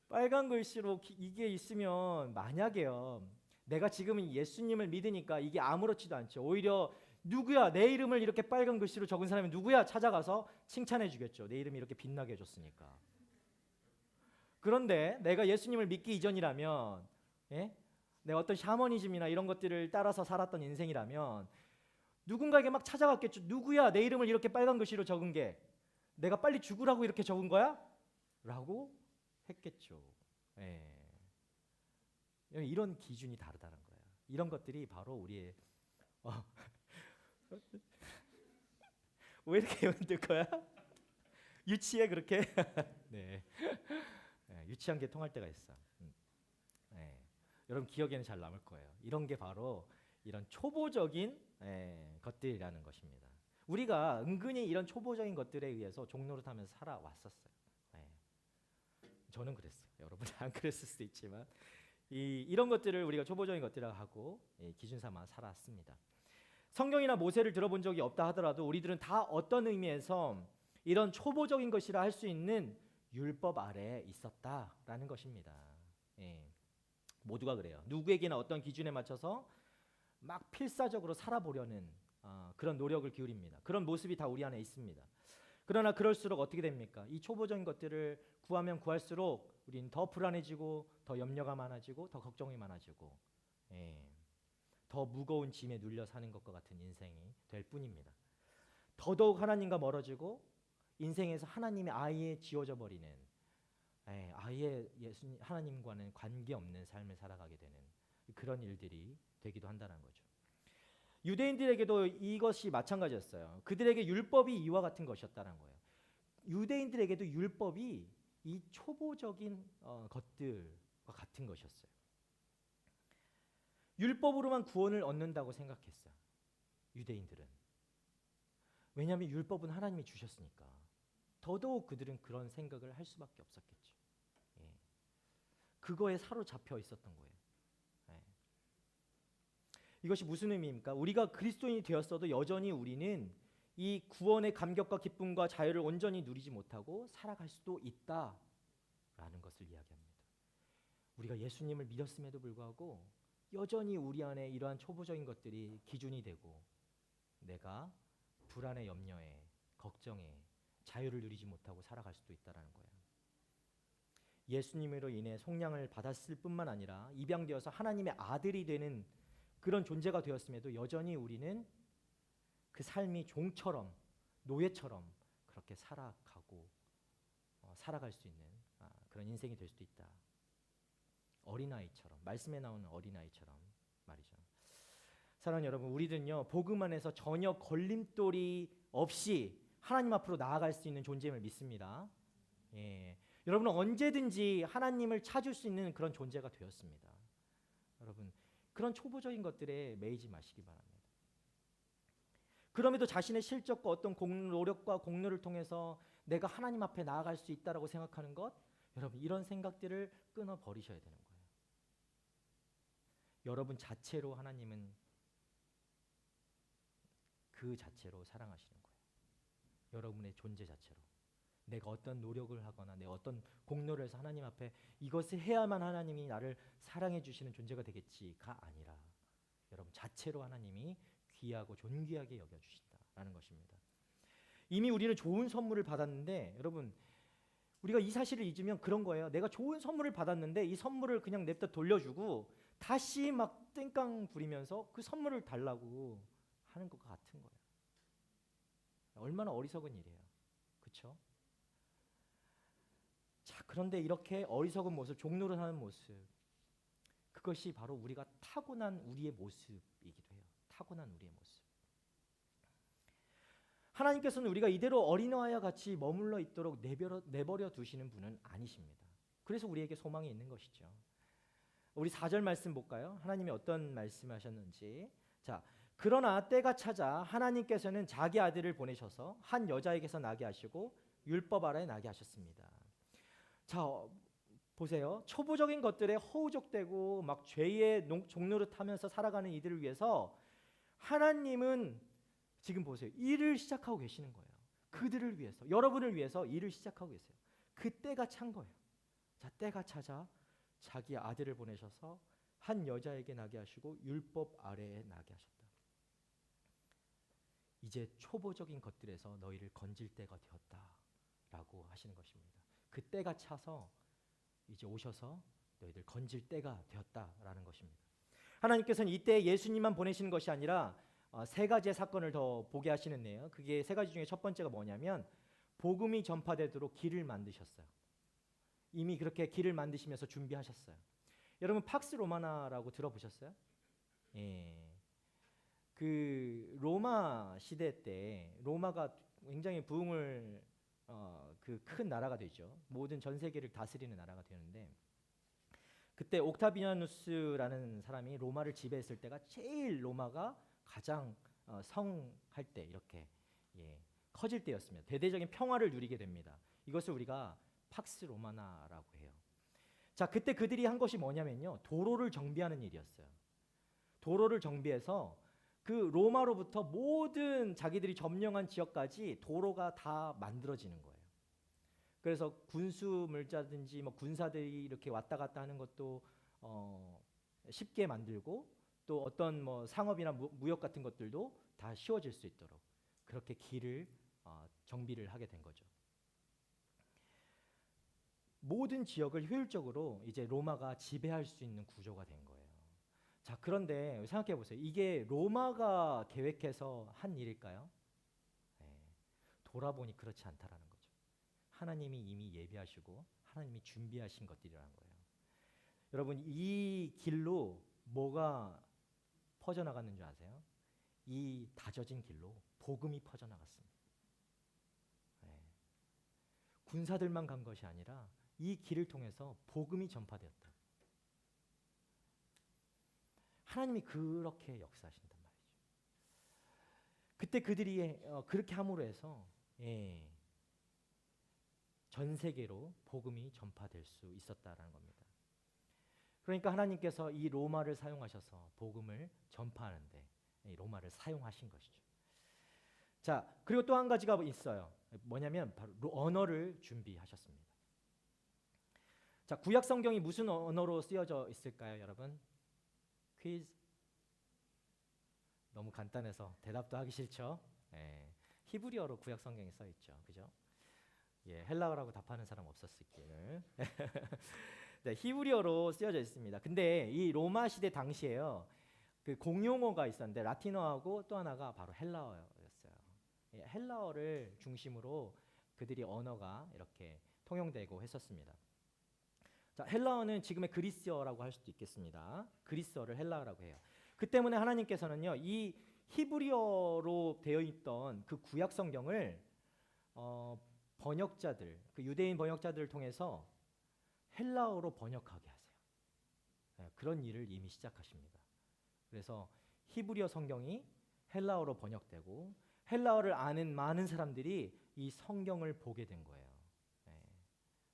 빨간 글씨로 이게 있으면 만약에요. 내가 지금 예수님을 믿으니까 이게 아무렇지도 않죠. 오히려 누구야? 내 이름을 이렇게 빨간 글씨로 적은 사람이 누구야? 찾아가서 칭찬해 주겠죠. 내 이름이 이렇게 빛나게 해줬으니까. 그런데 내가 예수님을 믿기 이전이라면 내가 어떤 샤머니즘이나 이런 것들을 따라서 살았던 인생이라면 누군가에게 막 찾아갔겠죠. 누구야? 내 이름을 이렇게 빨간 글씨로 적은 게 내가 빨리 죽으라고 이렇게 적은 거야? 라고 했겠죠. 이런 기준이 다르다는 거예요. 이런 것들이 바로 우리의 왜 이렇게 만들 거야? 유치해 그렇게? 네. 유치한 게 통할 때가 있어. 예. 여러분 기억에는 잘 남을 거예요. 이런 게 바로 이런 초보적인 것들이라는 것입니다. 우리가 은근히 이런 초보적인 것들에 의해서 종노릇하면서 살아왔었어요. 예. 저는 그랬어요. 여러분은 안 그랬을 수도 있지만 이런 것들을 우리가 초보적인 것들이라고 하고 기준 삼아 살았습니다. 성경이나 모세를 들어본 적이 없다 하더라도 우리들은 다 어떤 의미에서 이런 초보적인 것이라 할 수 있는 율법 아래에 있었다라는 것입니다. 예. 모두가 그래요. 누구에게나 어떤 기준에 맞춰서 막 필사적으로 살아보려는 그런 노력을 기울입니다. 그런 모습이 다 우리 안에 있습니다. 그러나 그럴수록 어떻게 됩니까? 이 초보적인 것들을 구하면 구할수록 우리는 더 불안해지고 더 염려가 많아지고 더 걱정이 많아지고 더 무거운 짐에 눌려 사는 것과 같은 인생이 될 뿐입니다. 더더욱 하나님과 멀어지고 인생에서 하나님의 아예 지워져 버리는 아예 하나님과는 관계없는 삶을 살아가게 되는 그런 일들이 되기도 한다는 거죠. 유대인들에게도 이것이 마찬가지였어요. 그들에게 율법이 이와 같은 것이었다는 거예요. 유대인들에게도 율법이 이 초보적인 것들과 같은 것이었어요. 율법으로만 구원을 얻는다고 생각했어요. 유대인들은. 왜냐하면 율법은 하나님이 주셨으니까. 더더욱 그들은 그런 생각을 할 수밖에 없었겠죠. 그거에 사로잡혀 있었던 거예요. 이것이 무슨 의미입니까? 우리가 그리스도인이 되었어도 여전히 우리는 이 구원의 감격과 기쁨과 자유를 온전히 누리지 못하고 살아갈 수도 있다라는 것을 이야기합니다. 우리가 예수님을 믿었음에도 불구하고 여전히 우리 안에 이러한 초보적인 것들이 기준이 되고 내가 불안에 염려에 걱정에 자유를 누리지 못하고 살아갈 수도 있다라는 거예요. 예수님으로 인해 속량을 받았을 뿐만 아니라 입양되어서 하나님의 아들이 되는 그런 존재가 되었음에도 여전히 우리는 그 삶이 종처럼 노예처럼 그렇게 살아가고 살아갈 수 있는 그런 인생이 될 수도 있다. 어린아이처럼 말씀에 나오는 어린아이처럼 말이죠. 사랑하는 여러분, 우리들은요 복음 안에서 전혀 걸림돌이 없이 하나님 앞으로 나아갈 수 있는 존재임을 믿습니다. 여러분은 언제든지 하나님을 찾을 수 있는 그런 존재가 되었습니다. 여러분 그런 초보적인 것들에 매이지 마시기 바랍니다. 그럼에도 자신의 실적과 어떤 노력과 공로를 통해서 내가 하나님 앞에 나아갈 수 있다라고 생각하는 것, 여러분 이런 생각들을 끊어 버리셔야 되는 거예요. 여러분 자체로 하나님은 그 자체로 사랑하시는 거예요. 여러분의 존재 자체로. 내가 어떤 노력을 하거나 내가 어떤 공로를 해서 하나님 앞에 이것을 해야만 하나님이 나를 사랑해 주시는 존재가 되겠지가 아니라 여러분 자체로 하나님이 귀하고 존귀하게 여겨주신다라는 것입니다. 이미 우리는 좋은 선물을 받았는데 여러분 우리가 이 사실을 잊으면 그런 거예요. 내가 좋은 선물을 받았는데 이 선물을 그냥 냅다 돌려주고 다시 막 땡깡 부리면서 그 선물을 달라고 하는 것 같은 거예요. 얼마나 어리석은 일이에요. 그렇죠? 자, 그런데 이렇게 어리석은 모습, 종노릇하는 모습, 그것이 바로 우리가 타고난 우리의 모습이기도 해요. 타고난 우리의 모습. 하나님께서는 우리가 이대로 어린아이와 같이 머물러 있도록 내버려 두시는 분은 아니십니다. 그래서 우리에게 소망이 있는 것이죠. 우리 4절 말씀 볼까요? 하나님이 어떤 말씀하셨는지. 자, 그러나 때가 찾아 하나님께서는 자기 아들을 보내셔서 한 여자에게서 나게 하시고 율법 아래에 나게 하셨습니다. 자, 보세요. 초보적인 것들에 허우적대고 막 죄의 종노릇하면서 살아가는 이들을 위해서 하나님은 지금 보세요. 일을 시작하고 계시는 거예요. 그들을 위해서, 여러분을 위해서 일을 시작하고 계세요. 그 때가 찬 거예요. 자, 때가 찾아 자기 아들을 보내셔서 한 여자에게 나게 하시고 율법 아래에 나게 하셨다. 이제 초보적인 것들에서 너희를 건질 때가 되었다라고 하시는 것입니다. 그 때가 차서 이제 오셔서 너희들 건질 때가 되었다라는 것입니다. 하나님께서는 이때 예수님만 보내시는 것이 아니라 세 가지의 사건을 더 보게 하시는데요. 그게 세 가지 중에 첫 번째가 뭐냐면 복음이 전파되도록 길을 만드셨어요. 이미 그렇게 길을 만드시면서 준비하셨어요. 여러분 팍스 로마나라고 들어보셨어요? 예. 그 로마 시대 때 로마가 굉장히 부흥을 그 큰 나라가 되죠. 모든 전 세계를 다스리는 나라가 되는데 그때 옥타비아누스라는 사람이 로마를 지배했을 때가 제일 로마가 가장 성할 때 이렇게 커질 때였습니다. 대대적인 평화를 누리게 됩니다. 이것을 우리가 팍스 로마나라고 해요. 자, 그때 그들이 한 것이 뭐냐면요, 도로를 정비하는 일이었어요. 도로를 정비해서 그 로마로부터 모든 자기들이 점령한 지역까지 도로가 다 만들어지는 거예요. 그래서 군수물자든지 뭐 군사들이 이렇게 왔다 갔다 하는 것도 쉽게 만들고 또 어떤 뭐 상업이나 무역 같은 것들도 다 쉬워질 수 있도록 그렇게 길을 정비를 하게 된 거죠. 모든 지역을 효율적으로 이제 로마가 지배할 수 있는 구조가 된 거예요. 자, 그런데 생각해 보세요. 이게 로마가 계획해서 한 일일까요? 네, 돌아보니 그렇지 않다라는 거죠. 하나님이 이미 예비하시고 하나님이 준비하신 것들이라는 거예요. 여러분, 이 길로 뭐가 퍼져나갔는 줄 아세요? 이 다져진 길로 복음이 퍼져나갔습니다. 네. 군사들만 간 것이 아니라 이 길을 통해서 복음이 전파되었다. 하나님이 그렇게 역사하신단 말이죠. 그때 그들이 그렇게 함으로 해서 전 세계로 복음이 전파될 수 있었다라는 겁니다. 그러니까 하나님께서 이 로마를 사용하셔서 복음을 전파하는데 이 로마를 사용하신 것이죠. 자, 그리고 또 한 가지가 있어요. 뭐냐면 바로 언어를 준비하셨습니다. 자, 구약 성경이 무슨 언어로 쓰여져 있을까요, 여러분? 퀴즈. 너무 간단해서 대답도 하기 싫죠. 히브리어로 구약 성경에 써 있죠, 그죠? 헬라어라고 답하는 사람 없었을기를. 네, 히브리어로 쓰여져 있습니다. 근데 이 로마 시대 당시에요, 그 공용어가 있었는데 라틴어하고 또 하나가 바로 헬라어였어요. 헬라어를 중심으로 그들이 언어가 이렇게 통용되고 했었습니다. 자, 헬라어는 지금의 그리스어라고 할 수도 있겠습니다. 그리스어를 헬라어라고 해요. 그 때문에 하나님께서는요, 이 히브리어로 되어 있던 그 구약 성경을 번역자들, 그 유대인 번역자들을 통해서 헬라어로 번역하게 하세요. 그런 일을 이미 시작하십니다. 그래서 히브리어 성경이 헬라어로 번역되고 헬라어를 아는 많은 사람들이 이 성경을 보게 된 거예요.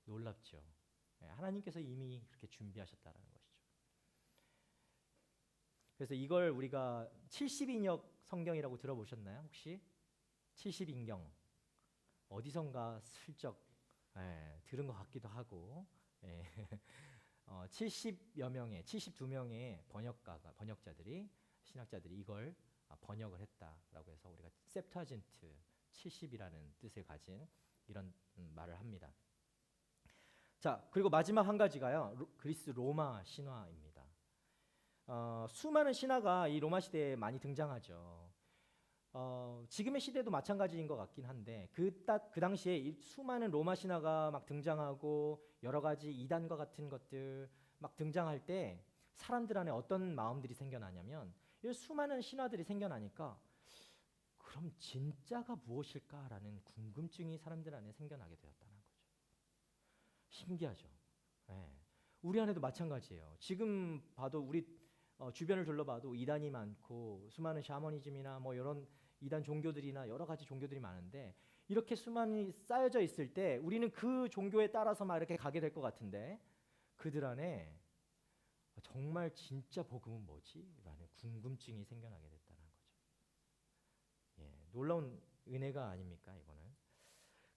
놀랍죠. 하나님께서 이미 그렇게 준비하셨다라는 것이죠. 그래서 이걸 우리가 70인역 성경이라고 들어보셨나요? 혹시 70인경 어디선가 슬쩍 들은 것 같기도 하고 70여 명의 72명의 번역자들이 신학자들이 이걸 번역을 했다라고 해서 우리가 셉타진트 70이라는 뜻을 가진 이런 말을 합니다. 자, 그리고 마지막 한 가지가요, 그리스 로마 신화입니다. 수많은 신화가 이 로마 시대에 많이 등장하죠. 지금의 시대도 마찬가지인 것 같긴 한데 그 당시에 이 수많은 로마 신화가 막 등장하고 여러 가지 이단과 같은 것들 막 등장할 때 사람들 안에 어떤 마음들이 생겨나냐면, 이 수많은 신화들이 생겨나니까 그럼 진짜가 무엇일까라는 궁금증이 사람들 안에 생겨나게 되었다는 거죠. 신기하죠. 우리 안에도 마찬가지예요. 지금 봐도 우리 주변을 둘러봐도 이단이 많고 수많은 샤머니즘이나 뭐 이런 이단 종교들이나 여러 가지 종교들이 많은데, 이렇게 수많이 쌓여져 있을 때 우리는 그 종교에 따라서 막 이렇게 가게 될 것 같은데 그들 안에 정말 진짜 복음은 뭐지? 라는 궁금증이 생겨나게 됐다는 거죠. 놀라운 은혜가 아닙니까, 이거는?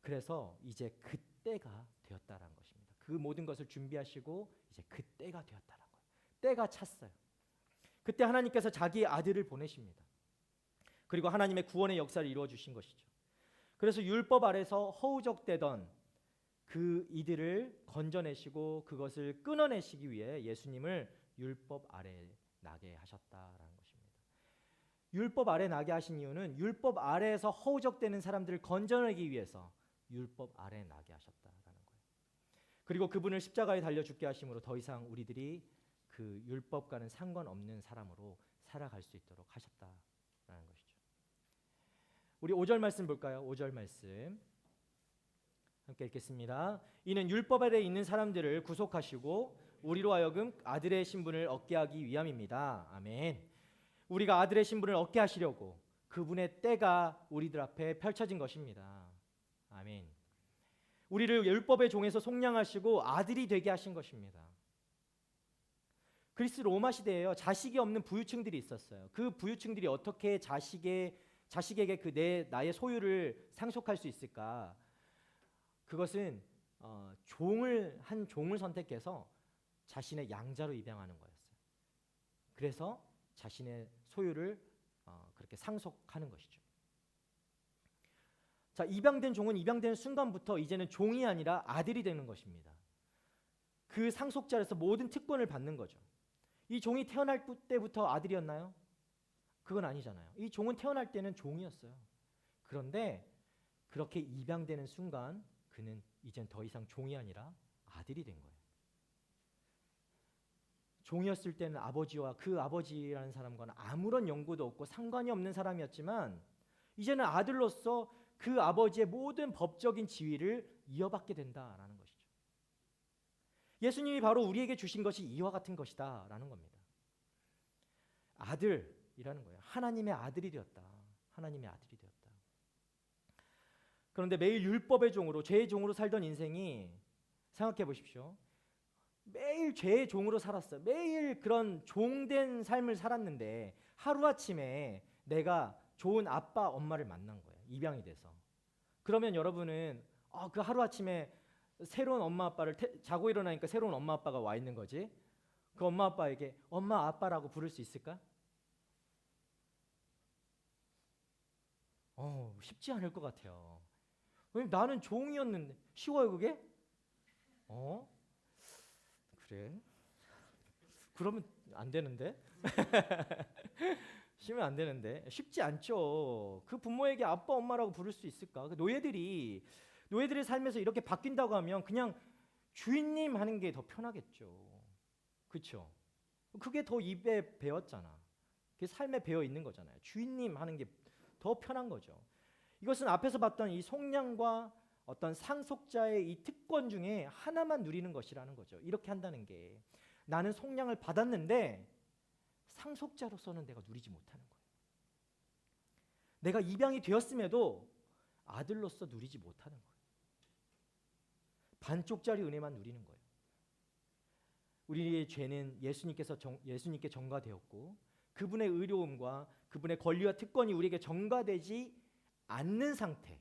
그래서 이제 그때가 되었다는 것입니다. 그 모든 것을 준비하시고 이제 그때가 되었다는 거예요. 때가 찼어요. 그때 하나님께서 자기의 아들을 보내십니다. 그리고 하나님의 구원의 역사를 이루어 주신 것이죠. 그래서 율법 아래서 허우적대던 그 이들을 건져내시고 그것을 끊어내시기 위해 예수님을 율법 아래 나게 하셨다라는 것입니다. 율법 아래 나게 하신 이유는 율법 아래에서 허우적대는 사람들을 건져내기 위해서 율법 아래 나게 하셨다라는 거예요. 그리고 그분을 십자가에 달려 죽게 하심으로 더 이상 우리들이 그 율법과는 상관없는 사람으로 살아갈 수 있도록 하셨다라는 것이죠. 우리 5절 말씀 볼까요? 5절 말씀. 함께 읽겠습니다. 이는 율법 아래 있는 사람들을 구속하시고 우리로 하여금 아들의 신분을 얻게 하기 위함입니다. 아멘. 우리가 아들의 신분을 얻게 하시려고 그분의 때가 우리들 앞에 펼쳐진 것입니다. 아멘. 우리를 율법의 종에서 속량하시고 아들이 되게 하신 것입니다. 그리스 로마 시대에요. 자식이 없는 부유층들이 있었어요. 그 부유층들이 어떻게 자식에게 나의 소유를 상속할 수 있을까? 그것은 종을 선택해서 자신의 양자로 입양하는 거였어요. 그래서 자신의 소유를 그렇게 상속하는 것이죠. 자, 입양된 종은 입양된 순간부터 이제는 종이 아니라 아들이 되는 것입니다. 그 상속자로서 모든 특권을 받는 거죠. 이 종이 태어날 때부터 아들이었나요? 그건 아니잖아요. 이 종은 태어날 때는 종이었어요. 그런데 그렇게 입양되는 순간 그는 이젠 더 이상 종이 아니라 아들이 된 거예요. 종이었을 때는 아버지와 그 아버지라는 사람과는 아무런 연고도 없고 상관이 없는 사람이었지만 이제는 아들로서 그 아버지의 모든 법적인 지위를 이어받게 된다라는 것이죠. 예수님이 바로 우리에게 주신 것이 이와 같은 것이다라는 겁니다. 아들이라는 거예요. 하나님의 아들이 되었다. 하나님의 아들이 되었다. 그런데 매일 율법의 종으로 죄의 종으로 살던 인생이 생각해 보십시오. 매일 죄의 종으로 살았어요. 매일 그런 종된 삶을 살았는데 하루아침에 내가 좋은 아빠 엄마를 만난 거예요. 입양이 돼서. 그러면 여러분은 그 하루아침에 새로운 엄마 아빠를 자고 일어나니까 새로운 엄마 아빠가 와 있는 거지. 그 엄마 아빠에게 엄마 아빠라고 부를 수 있을까? 쉽지 않을 것 같아요. 왜냐면 나는 종이었는데 쉬워요 그게? 그래? 그러면 안 되는데? 쉬면 안 되는데 쉽지 않죠. 그 부모에게 아빠 엄마라고 부를 수 있을까? 그 노예들의 삶에서 이렇게 바뀐다고 하면 그냥 주인님 하는 게 더 편하겠죠. 그렇죠? 그게 더 입에 배웠잖아. 그게 삶에 배어 있는 거잖아요. 주인님 하는 게 더 편한 거죠. 이것은 앞에서 봤던 이 속량과 어떤 상속자의 이 특권 중에 하나만 누리는 것이라는 거죠. 이렇게 한다는 게 나는 속량을 받았는데 상속자로서는 내가 누리지 못하는 거예요. 내가 입양이 되었음에도 아들로서 누리지 못하는 거예요. 반쪽짜리 은혜만 누리는 거예요. 우리의 죄는 예수님께 전가되었고 그분의 의로움과 그분의 권리와 특권이 우리에게 전가되지 않는 상태.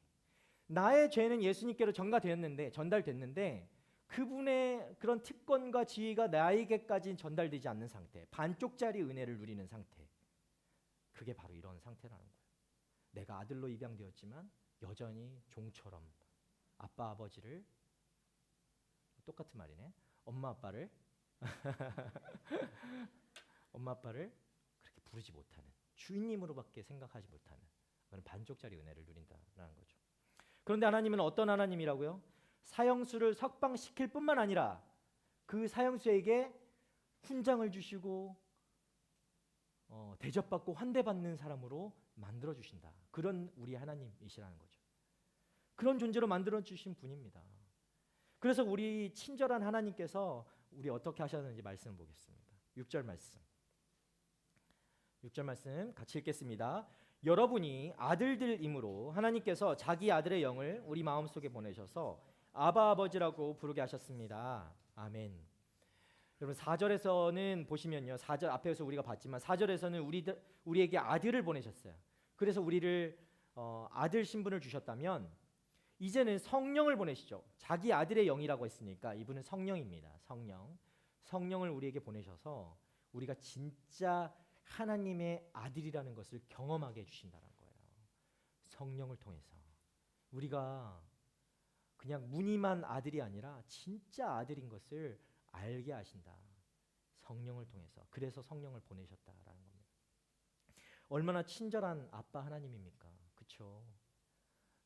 나의 죄는 예수님께로 전달됐는데 그분의 그런 특권과 지위가 나에게까지 전달되지 않는 상태. 반쪽짜리 은혜를 누리는 상태. 그게 바로 이런 상태라는 거예요. 내가 아들로 입양되었지만 여전히 종처럼 아빠 아버지를 똑같은 말이네. 엄마 아빠를 그렇게 부르지 못하는 주인님으로밖에 생각하지 못하는 그런 반쪽짜리 은혜를 누린다라는 거죠. 그런데 하나님은 어떤 하나님이라고요? 사형수를 석방시킬 뿐만 아니라 그 사형수에게 훈장을 주시고 대접받고 환대받는 사람으로 만들어 주신다. 그런 우리 하나님이시라는 거죠. 그런 존재로 만들어 주신 분입니다. 그래서 우리 친절한 하나님께서 우리 어떻게 하셨는지 말씀 보겠습니다. 6절 말씀. 6절 말씀 같이 읽겠습니다. 여러분이 아들들이므로 하나님께서 자기 아들의 영을 우리 마음속에 보내셔서 아바 아버지라고 부르게 하셨습니다. 아멘. 여러분 4절에서는 보시면요. 4절 앞에서 우리가 봤지만 4절에서는 우리에게 아들을 보내셨어요. 그래서 우리를 아들 신분을 주셨다면 이제는 성령을 보내시죠. 자기 아들의 영이라고 했으니까 이분은 성령입니다. 성령을 우리에게 보내셔서 우리가 진짜 하나님의 아들이라는 것을 경험하게 해주신다는 거예요. 성령을 통해서 우리가 그냥 무늬만 아들이 아니라 진짜 아들인 것을 알게 하신다. 성령을 통해서. 그래서 성령을 보내셨다라는 겁니다. 얼마나 친절한 아빠 하나님입니까? 그렇죠?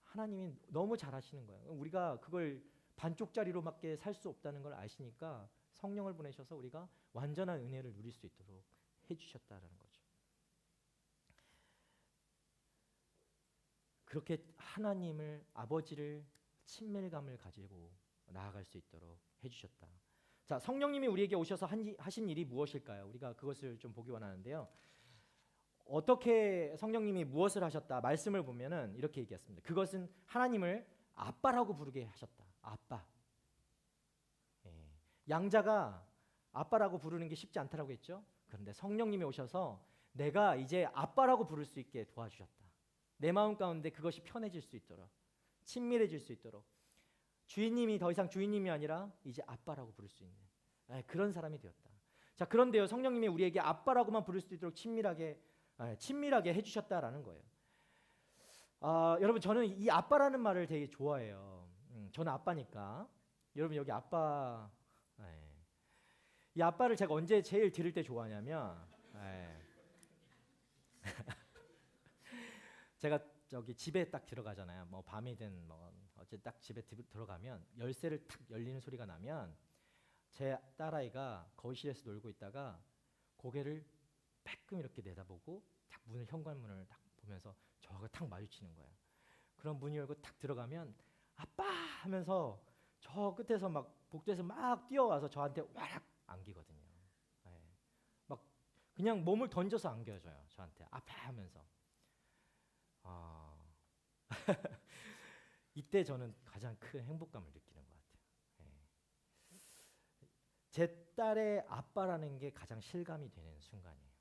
하나님이 너무 잘하시는 거예요. 우리가 그걸 반쪽짜리로밖에 살 수 없다는 걸 아시니까 성령을 보내셔서 우리가 완전한 은혜를 누릴 수 있도록 해주셨다라는 거죠. 그렇게 하나님을 아버지를 친밀감을 가지고 나아갈 수 있도록 해주셨다. 자, 성령님이 우리에게 오셔서 하신 일이 무엇일까요? 우리가 그것을 좀 보기 원하는데요. 어떻게 성령님이 무엇을 하셨다? 말씀을 보면은 이렇게 얘기했습니다. 그것은 하나님을 아빠라고 부르게 하셨다. 아빠. 예. 양자가 아빠라고 부르는 게 쉽지 않다라고 했죠. 그런데 성령님이 오셔서 내가 이제 아빠라고 부를 수 있게 도와주셨다. 내 마음 가운데 그것이 편해질 수 있도록, 친밀해질 수 있도록, 주인님이 더 이상 주인님이 아니라 이제 아빠라고 부를 수 있는 그런 사람이 되었다. 자, 그런데요, 성령님이 우리에게 아빠라고만 부를 수 있도록 친밀하게 해주셨다라는 거예요. 여러분, 저는 이 아빠라는 말을 되게 좋아해요. 저는 아빠니까. 여러분, 여기 아빠, 이 아빠를 제가 언제 제일 들을 때 좋아하냐면, 제가 저기 집에 딱 들어가잖아요. 뭐 밤이든 뭐 어째 딱 집에 들어가면 열쇠를 탁 열리는 소리가 나면 제 딸아이가 거실에서 놀고 있다가 고개를 빼끔 이렇게 내다보고 딱 문을 현관문을 딱 보면서 저하고 탁 마주치는 거예요. 그럼 문 열고 탁 들어가면 아빠 하면서 저 끝에서 막 복도에서 막 뛰어와서 저한테 와락 안기거든요. 막 그냥 몸을 던져서 안겨줘요. 저한테 아빠 하면서. 이때 저는 가장 큰 행복감을 느끼는 것 같아요. 제 딸의 아빠라는 게 가장 실감이 되는 순간이에요.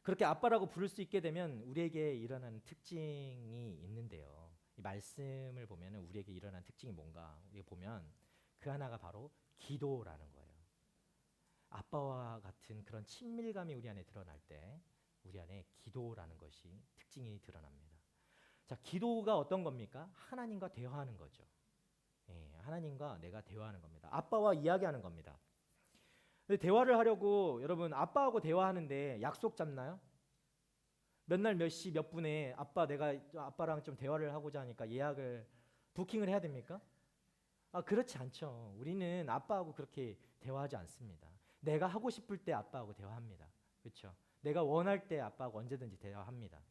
그렇게 아빠라고 부를 수 있게 되면 우리에게 일어나는 특징이 있는데요. 이 말씀을 보면 우리에게 일어나는 특징이 뭔가 우리가 보면 그 하나가 바로 기도라는 거예요. 아빠와 같은 그런 친밀감이 우리 안에 드러날 때 우리 안에 기도라는 것이 특징이 드러납니다. 자, 기도가 어떤 겁니까? 하나님과 대화하는 거죠. 하나님과 내가 대화하는 겁니다. 아빠와 이야기하는 겁니다. 근데 대화를 하려고 여러분 아빠하고 대화하는데 약속 잡나요? 몇 날 몇 시 몇 분에 내가 아빠랑 좀 대화를 하고자 하니까 예약을 부킹을 해야 됩니까? 그렇지 않죠. 우리는 아빠하고 그렇게 대화하지 않습니다. 내가 하고 싶을 때 아빠하고 대화합니다. 그렇죠? 내가 원할 때 아빠하고 언제든지 대화합니다.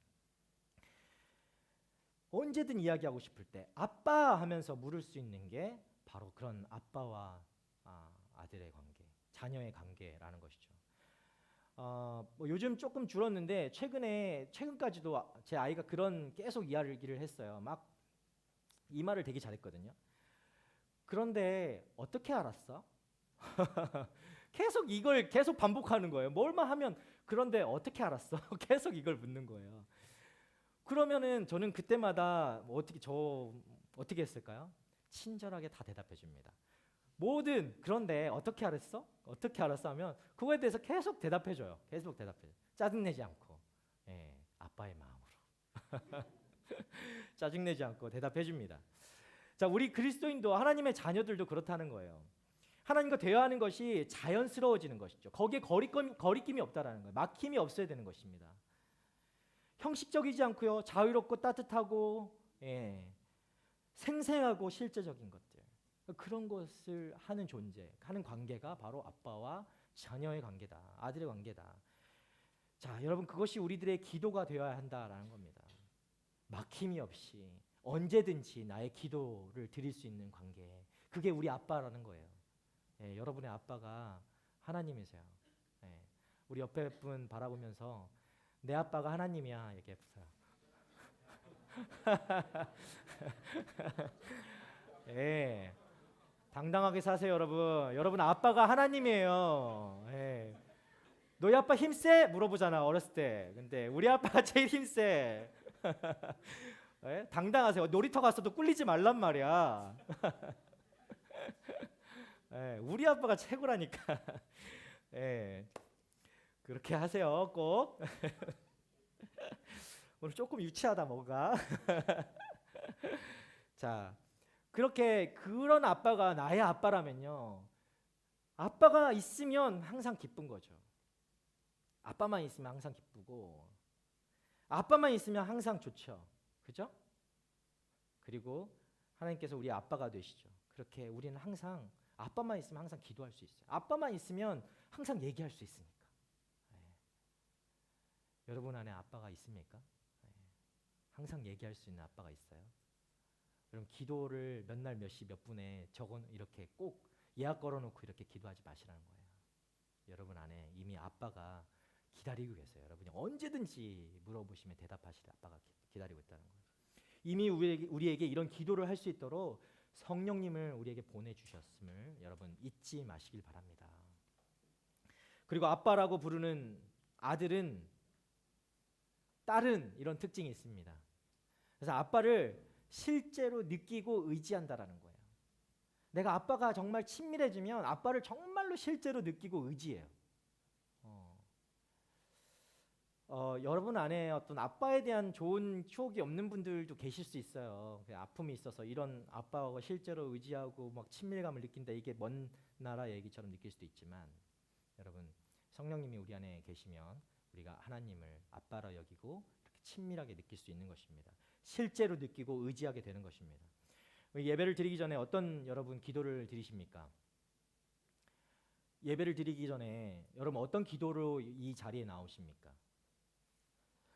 언제든 이야기하고 싶을 때 아빠 하면서 물을 수 있는 게 바로 그런 아빠와 아들의 관계, 자녀의 관계라는 것이죠. 뭐 요즘 조금 줄었는데 최근까지도 제 아이가 그런 계속 이야기를 했어요. 막 이 말을 되게 잘했거든요. 그런데 어떻게 알았어? 계속 반복하는 거예요. 뭘만 하면 그런데 어떻게 알았어? 계속 이걸 묻는 거예요. 그러면은 저는 그때마다 어떻게 했을까요? 친절하게 다 대답해 줍니다. 그런데 어떻게 알았어? 어떻게 알았어 하면 그거에 대해서 계속 대답해 줘요. 계속 대답해 줘요. 짜증내지 않고. 아빠의 마음으로. 짜증내지 않고 대답해 줍니다. 자, 우리 그리스도인도 하나님의 자녀들도 그렇다는 거예요. 하나님과 대화하는 것이 자연스러워지는 것이죠. 거기에 거리낌이 없다라는 거예요. 막힘이 없어야 되는 것입니다. 형식적이지 않고요. 자유롭고 따뜻하고 생생하고 실제적인 것들. 그런 것을 하는 하는 관계가 바로 아빠와 자녀의 관계다. 아들의 관계다. 자, 여러분 그것이 우리들의 기도가 되어야 한다라는 겁니다. 막힘이 없이 언제든지 나의 기도를 드릴 수 있는 관계. 그게 우리 아빠라는 거예요. 여러분의 아빠가 하나님이세요. 우리 옆에 분 바라보면서 내 아빠가 하나님이야 얘기해보세요. 당당하게 사세요, 여러분. 여러분 아빠가 하나님이에요. 너희 아빠 힘세? 물어보잖아 어렸을 때. 근데 우리 아빠가 제일 힘세. 당당하세요. 놀이터 갔어도 꿀리지 말란 말이야. 우리 아빠가 최고라니까. 그렇게 하세요, 꼭. 오늘 조금 유치하다 뭐가. 자, 그런 아빠가 나의 아빠라면요. 아빠가 있으면 항상 기쁜 거죠. 아빠만 있으면 항상 기쁘고 아빠만 있으면 항상 좋죠. 그죠? 그리고 하나님께서 우리 아빠가 되시죠. 그렇게 우리는 항상 아빠만 있으면 항상 기도할 수 있어요. 아빠만 있으면 항상 얘기할 수 있으니까. 여러분 안에 아빠가 있습니까? 항상 얘기할 수 있는 아빠가 있어요. 여러분 기도를 몇 날 몇 시 몇 분에 적어 이렇게 꼭 예약 걸어놓고 이렇게 기도하지 마시라는 거예요. 여러분 안에 이미 아빠가 기다리고 계세요. 여러분이 언제든지 물어보시면 대답하실 아빠가 기다리고 있다는 거예요. 이미 우리에게 이런 기도를 할 수 있도록 성령님을 우리에게 보내주셨음을 여러분 잊지 마시길 바랍니다. 그리고 아빠라고 부르는 아들은 딸은 이런 특징이 있습니다. 그래서 아빠를 실제로 느끼고 의지한다라는 거예요. 내가 아빠가 정말 친밀해지면 아빠를 정말로 실제로 느끼고 의지해요. 여러분 안에 어떤 아빠에 대한 좋은 추억이 없는 분들도 계실 수 있어요. 아픔이 있어서 이런 아빠하고 실제로 의지하고 막 친밀감을 느낀다. 이게 먼 나라 얘기처럼 느낄 수도 있지만 여러분 성령님이 우리 안에 계시면 우리가 하나님을 아빠라 여기고 이렇게 친밀하게 느낄 수 있는 것입니다. 실제로 느끼고 의지하게 되는 것입니다. 예배를 드리기 전에 어떤 여러분 기도를 드리십니까? 예배를 드리기 전에 여러분 어떤 기도로 이 자리에 나오십니까?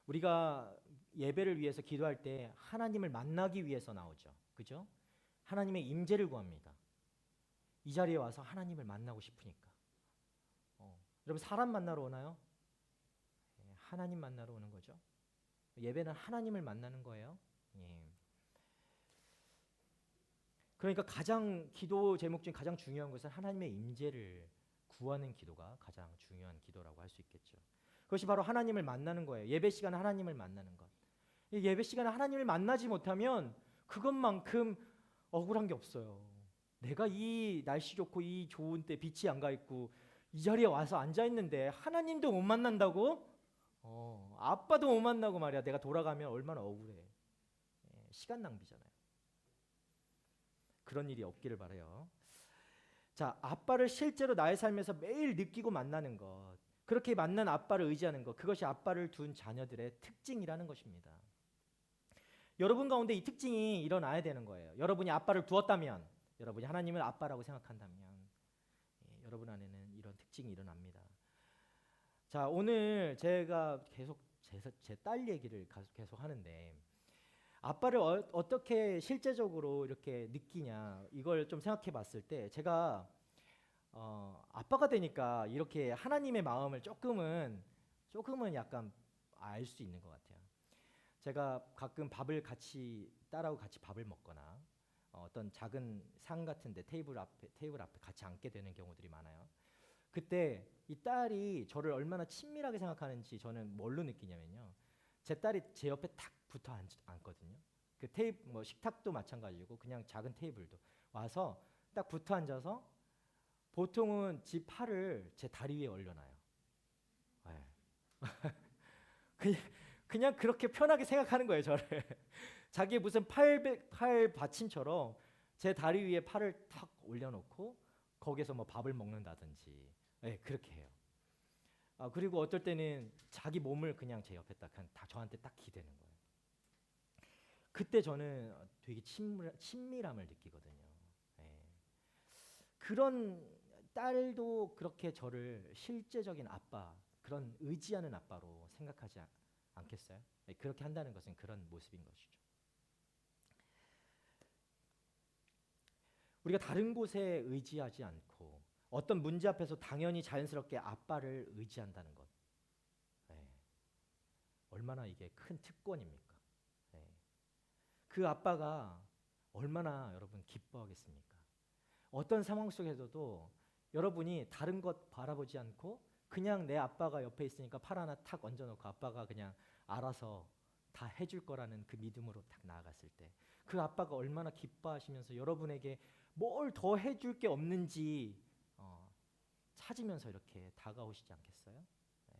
우리가 예배를 위해서 기도할 때 하나님을 만나기 위해서 나오죠. 그죠? 하나님의 임재를 구합니다. 이 자리에 와서 하나님을 만나고 싶으니까. 여러분 사람 만나러 오나요? 하나님 만나러 오는 거죠. 예배는 하나님을 만나는 거예요. 예. 그러니까 가장 기도 제목 중 가장 중요한 것은 하나님의 임재를 구하는 기도가 가장 중요한 기도라고 할 수 있겠죠. 그것이 바로 하나님을 만나는 거예요. 예배 시간에 하나님을 만나는 것. 예배 시간에 하나님을 만나지 못하면 그것만큼 억울한 게 없어요. 내가 이 날씨 좋고 이 좋은 때 빛이 안 가 있고 이 자리에 와서 앉아 있는데 하나님도 못 만난다고? 아빠도 못 만나고 말이야. 내가 돌아가면 얼마나 억울해. 시간 낭비잖아요. 그런 일이 없기를 바라요. 자, 아빠를 실제로 나의 삶에서 매일 느끼고 만나는 것. 그렇게 만난 아빠를 의지하는 것. 그것이 아빠를 둔 자녀들의 특징이라는 것입니다. 여러분 가운데 이 특징이 일어나야 되는 거예요. 여러분이 아빠를 두었다면, 여러분이 하나님을 아빠라고 생각한다면 여러분 안에는 이런 특징이 일어납니다. 자, 오늘 제가 계속 제 딸 얘기를 계속 하는데 아빠를 어떻게 실제적으로 이렇게 느끼냐 이걸 좀 생각해 봤을 때 제가 아빠가 되니까 이렇게 하나님의 마음을 조금은 약간 알 수 있는 것 같아요. 제가 가끔 밥을 딸하고 같이 밥을 먹거나 어떤 작은 상 같은데 테이블 앞에 같이 앉게 되는 경우들이 많아요. 그때 이 딸이 저를 얼마나 친밀하게 생각하는지 저는 뭘로 느끼냐면요. 제 딸이 제 옆에 탁 붙어 앉거든요. 그 뭐 식탁도 마찬가지고 그냥 작은 테이블도 와서 딱 붙어 앉아서 보통은 지 팔을 제 다리 위에 올려놔요. 네. 그냥 그렇게 편하게 생각하는 거예요, 저를. 자기 무슨 팔 받침처럼 제 다리 위에 팔을 탁 올려놓고 거기서 뭐 밥을 먹는다든지, 네, 그렇게 해요. 그리고 어떨 때는 자기 몸을 그냥 제 옆에 딱 저한테 딱 기대는 거예요. 그때 저는 되게 친밀함을 느끼거든요. 네. 그런 딸도 그렇게 저를 실제적인 아빠, 그런 의지하는 아빠로 생각하지 않겠어요? 네, 그렇게 한다는 것은 그런 모습인 것이죠. 우리가 다른 곳에 의지하지 않고 어떤 문제 앞에서 당연히 자연스럽게 아빠를 의지한다는 것. 네. 얼마나 이게 큰 특권입니까? 네. 그 아빠가 얼마나 여러분 기뻐하겠습니까? 어떤 상황 속에서도 여러분이 다른 것 바라보지 않고 그냥 내 아빠가 옆에 있으니까 팔 하나 탁 얹어놓고 아빠가 그냥 알아서 다 해줄 거라는 그 믿음으로 딱 나아갔을 때 그 아빠가 얼마나 기뻐하시면서 여러분에게 뭘 더 해줄 게 없는지 찾으면서 이렇게 다가오시지 않겠어요? 네.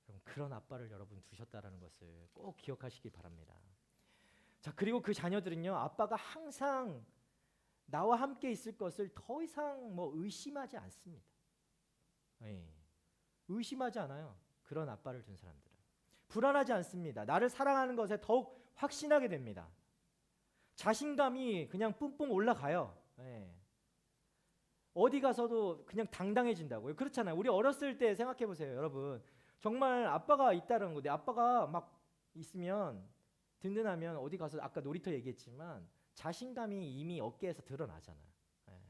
그럼 그런 아빠를 여러분 두셨다라는 것을 꼭 기억하시기 바랍니다. 자, 그리고 그 자녀들은요, 아빠가 항상 나와 함께 있을 것을 더 이상 뭐 의심하지 않습니다. 네. 의심하지 않아요. 그런 아빠를 둔 사람들은 불안하지 않습니다. 나를 사랑하는 것에 더욱 확신하게 됩니다. 자신감이 그냥 뿜뿜 올라가요. 네. 어디 가서도 그냥 당당해진다고요. 그렇잖아요. 우리 어렸을 때 생각해 보세요, 여러분. 정말 아빠가 있다는 거, 내 아빠가 막 있으면 든든하면 어디 가서 아까 놀이터 얘기했지만 자신감이 이미 어깨에서 드러나잖아요. 예.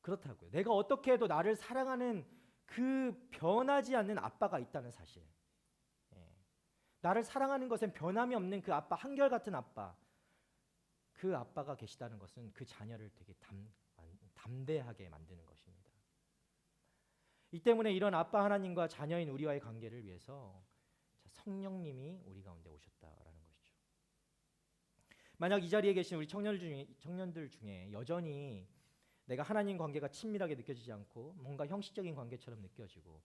그렇다고요. 내가 어떻게 해도 나를 사랑하는 그 변하지 않는 아빠가 있다는 사실. 예. 나를 사랑하는 것엔 변함이 없는 그 아빠, 한결같은 아빠. 그 아빠가 계시다는 것은 그 자녀를 되게 담대하게 만드는 것입니다. 이 때문에 이런 아빠 하나님과 자녀인 우리와의 관계를 위해서 성령님이 우리 가운데 오셨다라는 것이죠. 만약 이 자리에 계신 우리 청년들 중에 여전히 내가 하나님 관계가 친밀하게 느껴지지 않고 뭔가 형식적인 관계처럼 느껴지고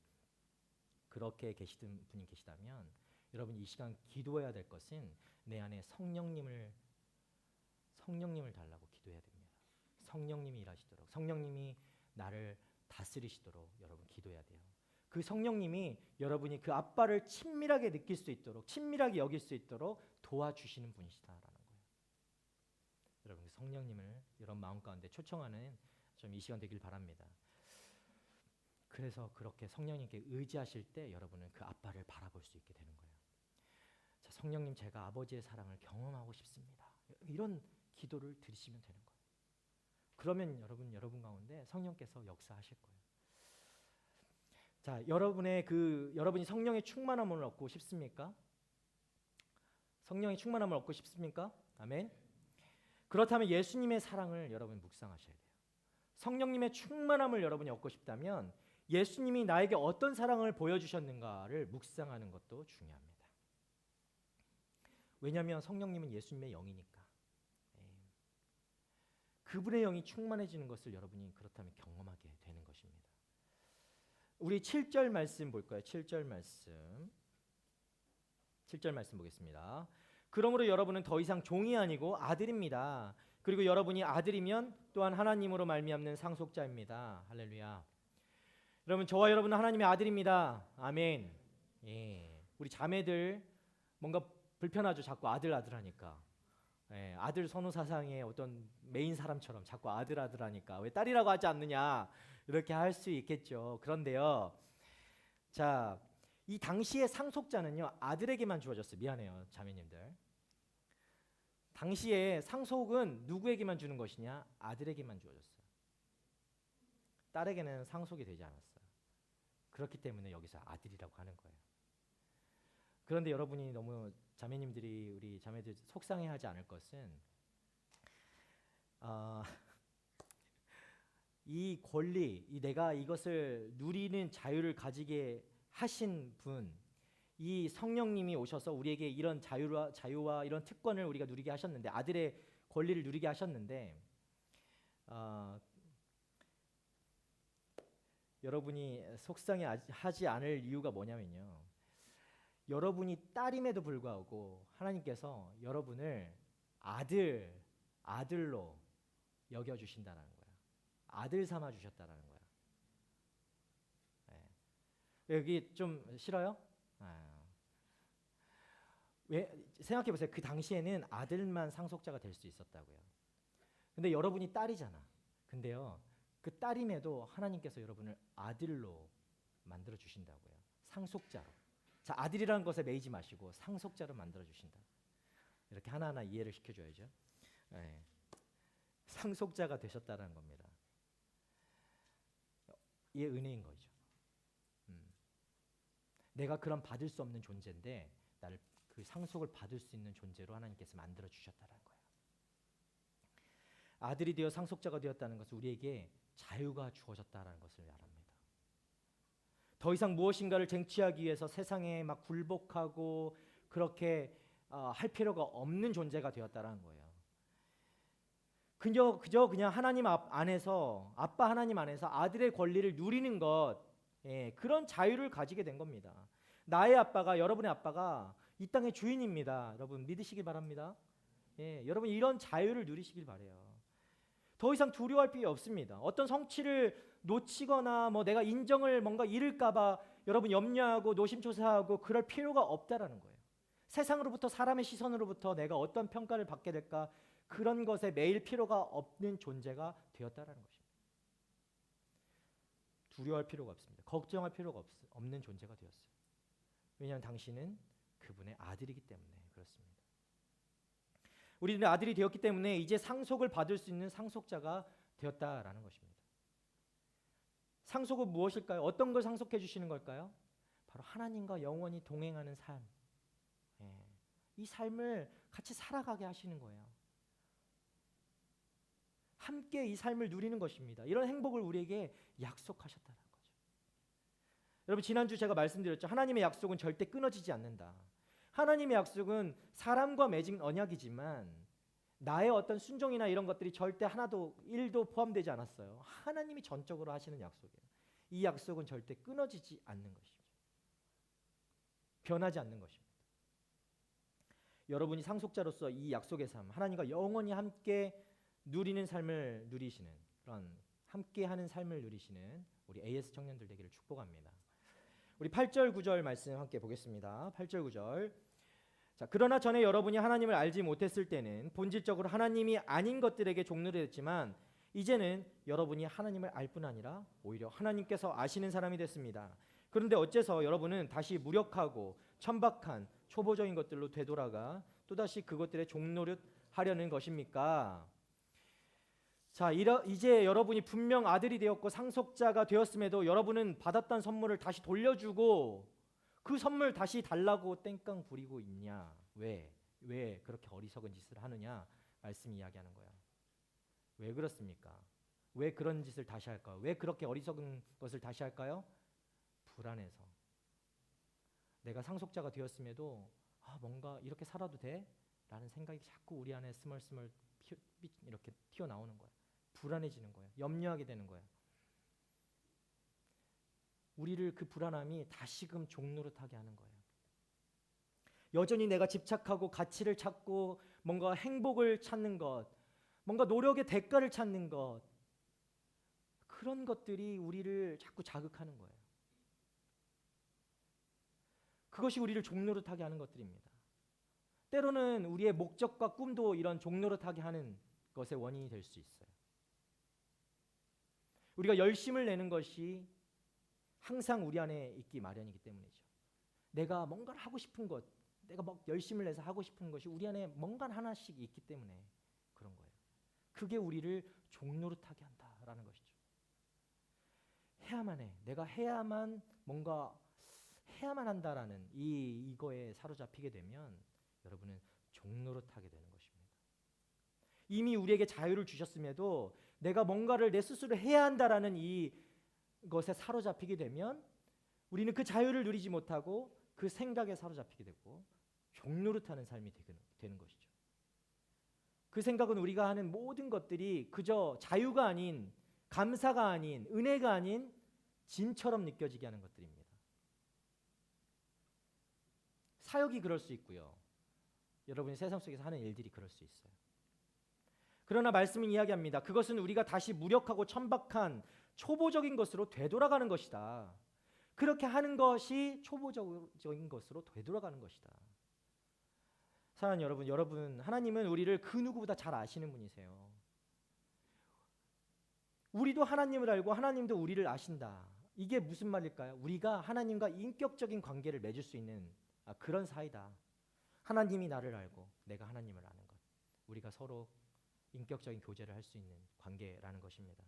그렇게 계시던 분이 계시다면 여러분 이 시간 기도해야 될 것은 내 안에 성령님을 달라고 기도해야 됩니다. 성령님이 일하시도록, 성령님이 나를 다스리시도록 여러분 기도해야 돼요. 그 성령님이 여러분이 그 아빠를 친밀하게 느낄 수 있도록, 친밀하게 여길 수 있도록 도와주시는 분이시다라는 거예요. 여러분 그 성령님을 이런 마음 가운데 초청하는 좀 이 시간 되길 바랍니다. 그래서 그렇게 성령님께 의지하실 때 여러분은 그 아빠를 바라볼 수 있게 되는 거예요. 자, 성령님 제가 아버지의 사랑을 경험하고 싶습니다. 이런 기도를 드리시면 되는 거예요. 그러면 여러분 가운데 성령께서 역사하실 거예요. 자, 여러분이 성령의 충만함을 얻고 싶습니까? 성령의 충만함을 얻고 싶습니까? 아멘. 그렇다면 예수님의 사랑을 여러분 묵상하셔야 돼요. 성령님의 충만함을 여러분이 얻고 싶다면 예수님이 나에게 어떤 사랑을 보여주셨는가를 묵상하는 것도 중요합니다. 왜냐하면 성령님은 예수님의 영이니까. 그분의 영이 충만해지는 것을 여러분이 그렇다면 경험하게 되는 것입니다. 우리 7절 말씀 볼까요? 7절 말씀 보겠습니다. 그러므로 여러분은 더 이상 종이 아니고 아들입니다. 그리고 여러분이 아들이면 또한 하나님으로 말미암는 상속자입니다. 할렐루야. 여러분 저와 여러분은 하나님의 아들입니다. 아멘. 예. 우리 자매들 뭔가 불편하죠. 자꾸 아들 하니까. 예, 아들 선호 사상의 어떤 메인 사람처럼 자꾸 아들 하니까 왜 딸이라고 하지 않느냐 이렇게 할 수 있겠죠. 그런데요, 자, 이 당시의 상속자는요 아들에게만 주어졌어요. 미안해요, 자매님들. 당시에 상속은 누구에게만 주는 것이냐? 아들에게만 주어졌어요. 딸에게는 상속이 되지 않았어요. 그렇기 때문에 여기서 아들이라고 하는 거예요. 그런데 여러분이 너무 자매님들이 우리 자매들 속상해하지 않을 것은 이 권리, 내가 이것을 누리는 자유를 가지게 하신 분, 이 성령님이 오셔서 우리에게 이런 자유와 이런 특권을 우리가 누리게 하셨는데 아들의 권리를 누리게 하셨는데 여러분이 속상해하지 않을 이유가 뭐냐면요. 여러분이 딸임에도 불구하고 하나님께서 여러분을 아들로 여겨주신다는 거예요. 아들 삼아 주셨다는 거예요. 네. 여기 좀 싫어요? 왜 생각해 보세요. 그 당시에는 아들만 상속자가 될 수 있었다고요. 근데 여러분이 딸이잖아. 근데요, 그 딸임에도 하나님께서 여러분을 아들로 만들어 주신다고요. 상속자로. 자, 아들이라는 것에 매이지 마시고 상속자로 만들어 주신다. 이렇게 하나하나 이해를 시켜줘야죠. 네. 상속자가 되셨다는 겁니다. 이게 은혜인 거죠. 내가 그런 받을 수 없는 존재인데 나를 그 상속을 받을 수 있는 존재로 하나님께서 만들어 주셨다는 거예요. 아들이 되어 상속자가 되었다는 것은 우리에게 자유가 주어졌다는 것을 말합니다. 더 이상 무엇인가를 쟁취하기 위해서 세상에 막 굴복하고 그렇게 할 필요가 없는 존재가 되었다는 거예요. 그저 그냥 하나님 안에서 아빠 하나님 안에서 아들의 권리를 누리는 것, 그런 자유를 가지게 된 겁니다. 나의 아빠가 여러분의 아빠가 이 땅의 주인입니다. 여러분 믿으시길 바랍니다. 여러분 이런 자유를 누리시길 바래요. 더 이상 두려워할 필요 없습니다. 어떤 성취를 놓치거나 뭐 내가 인정을 뭔가 잃을까봐 여러분 염려하고 노심초사하고 그럴 필요가 없다라는 거예요. 세상으로부터 사람의 시선으로부터 내가 어떤 평가를 받게 될까 그런 것에 매일 필요가 없는 존재가 되었다라는 것입니다. 두려워할 필요가 없습니다. 걱정할 필요가 없는 존재가 되었어요. 왜냐하면 당신은 그분의 아들이기 때문에 그렇습니다. 우리는 아들이 되었기 때문에 이제 상속을 받을 수 있는 상속자가 되었다라는 것입니다. 상속은 무엇일까요? 어떤 걸 상속해 주시는 걸까요? 바로 하나님과 영원히 동행하는 삶. 예. 이 삶을 같이 살아가게 하시는 거예요. 함께 이 삶을 누리는 것입니다. 이런 행복을 우리에게 약속하셨다는 거죠. 여러분 지난주 제가 말씀드렸죠. 하나님의 약속은 절대 끊어지지 않는다. 하나님의 약속은 사람과 맺은 언약이지만 나의 어떤 순종이나 이런 것들이 절대 하나도 1도 포함되지 않았어요. 하나님이 전적으로 하시는 약속이에요. 이 약속은 절대 끊어지지 않는 것이죠. 변하지 않는 것입니다. 여러분이 상속자로서 이 약속의 삶, 하나님과 영원히 함께 누리는 삶을 누리시는 그런 함께하는 삶을 누리시는 우리 AS 청년들 되기를 축복합니다. 우리 8절 9절 말씀 함께 보겠습니다. 8절 9절. 자, 그러나 전에 여러분이 하나님을 알지 못했을 때는 본질적으로 하나님이 아닌 것들에게 종노래 했지만 이제는 여러분이 하나님을 알 뿐 아니라 오히려 하나님께서 아시는 사람이 됐습니다. 그런데 어째서 여러분은 다시 무력하고 천박한 초보적인 것들로 되돌아가 또다시 그것들에 종노릇하려는 것입니까? 자, 이제 여러분이 분명 아들이 되었고 상속자가 되었음에도 여러분은 받았던 선물을 다시 돌려주고 그 선물 다시 달라고 땡깡 부리고 있냐? 왜 그렇게 어리석은 짓을 하느냐? 말씀 이야기하는 거야. 왜 그렇습니까? 왜 그런 짓을 다시 할까요? 왜 그렇게 어리석은 것을 다시 할까요? 불안해서. 내가 상속자가 되었음에도 뭔가 이렇게 살아도 돼? 라는 생각이 자꾸 우리 안에 스멀스멀 이렇게 튀어나오는 거야. 불안해지는 거예요. 염려하게 되는 거예요. 우리를 그 불안함이 다시금 종노릇하게 하는 거예요. 여전히 내가 집착하고 가치를 찾고 뭔가 행복을 찾는 것, 뭔가 노력의 대가를 찾는 것, 그런 것들이 우리를 자꾸 자극하는 거예요. 그것이 우리를 종노릇하게 하는 것들입니다. 때로는 우리의 목적과 꿈도 이런 종노릇하게 하는 것의 원인이 될 수 있어요. 우리가 열심을 내는 것이 항상 우리 안에 있기 마련이기 때문이죠. 내가 뭔가를 하고 싶은 것, 내가 막 열심을 내서 하고 싶은 것이 우리 안에 뭔가 하나씩 있기 때문에 그런 거예요. 그게 우리를 종노릇하게 한다라는 것이죠. 해야만 해. 내가 해야만 뭔가 해야만 한다라는 이거에 사로잡히게 되면 여러분은 종노릇하게 되는 것입니다. 이미 우리에게 자유를 주셨음에도 내가 뭔가를 내 스스로 해야 한다라는 이것에 사로잡히게 되면 우리는 그 자유를 누리지 못하고 그 생각에 사로잡히게 되고 종노릇하는 삶이 되는 것이죠. 그 생각은 우리가 하는 모든 것들이 그저 자유가 아닌, 감사가 아닌, 은혜가 아닌 진처럼 느껴지게 하는 것들입니다. 사역이 그럴 수 있고요. 여러분이 세상 속에서 하는 일들이 그럴 수 있어요. 그러나 말씀은 이야기합니다. 그것은 우리가 다시 무력하고 천박한 초보적인 것으로 되돌아가는 것이다. 그렇게 하는 것이 초보적인 것으로 되돌아가는 것이다. 사랑하는 여러분, 하나님은 우리를 그 누구보다 잘 아시는 분이세요. 우리도 하나님을 알고 하나님도 우리를 아신다. 이게 무슨 말일까요? 우리가 하나님과 인격적인 관계를 맺을 수 있는 그런 사이다. 하나님이 나를 알고 내가 하나님을 아는 것. 우리가 서로 인격적인 교제를 할 수 있는 관계라는 것입니다.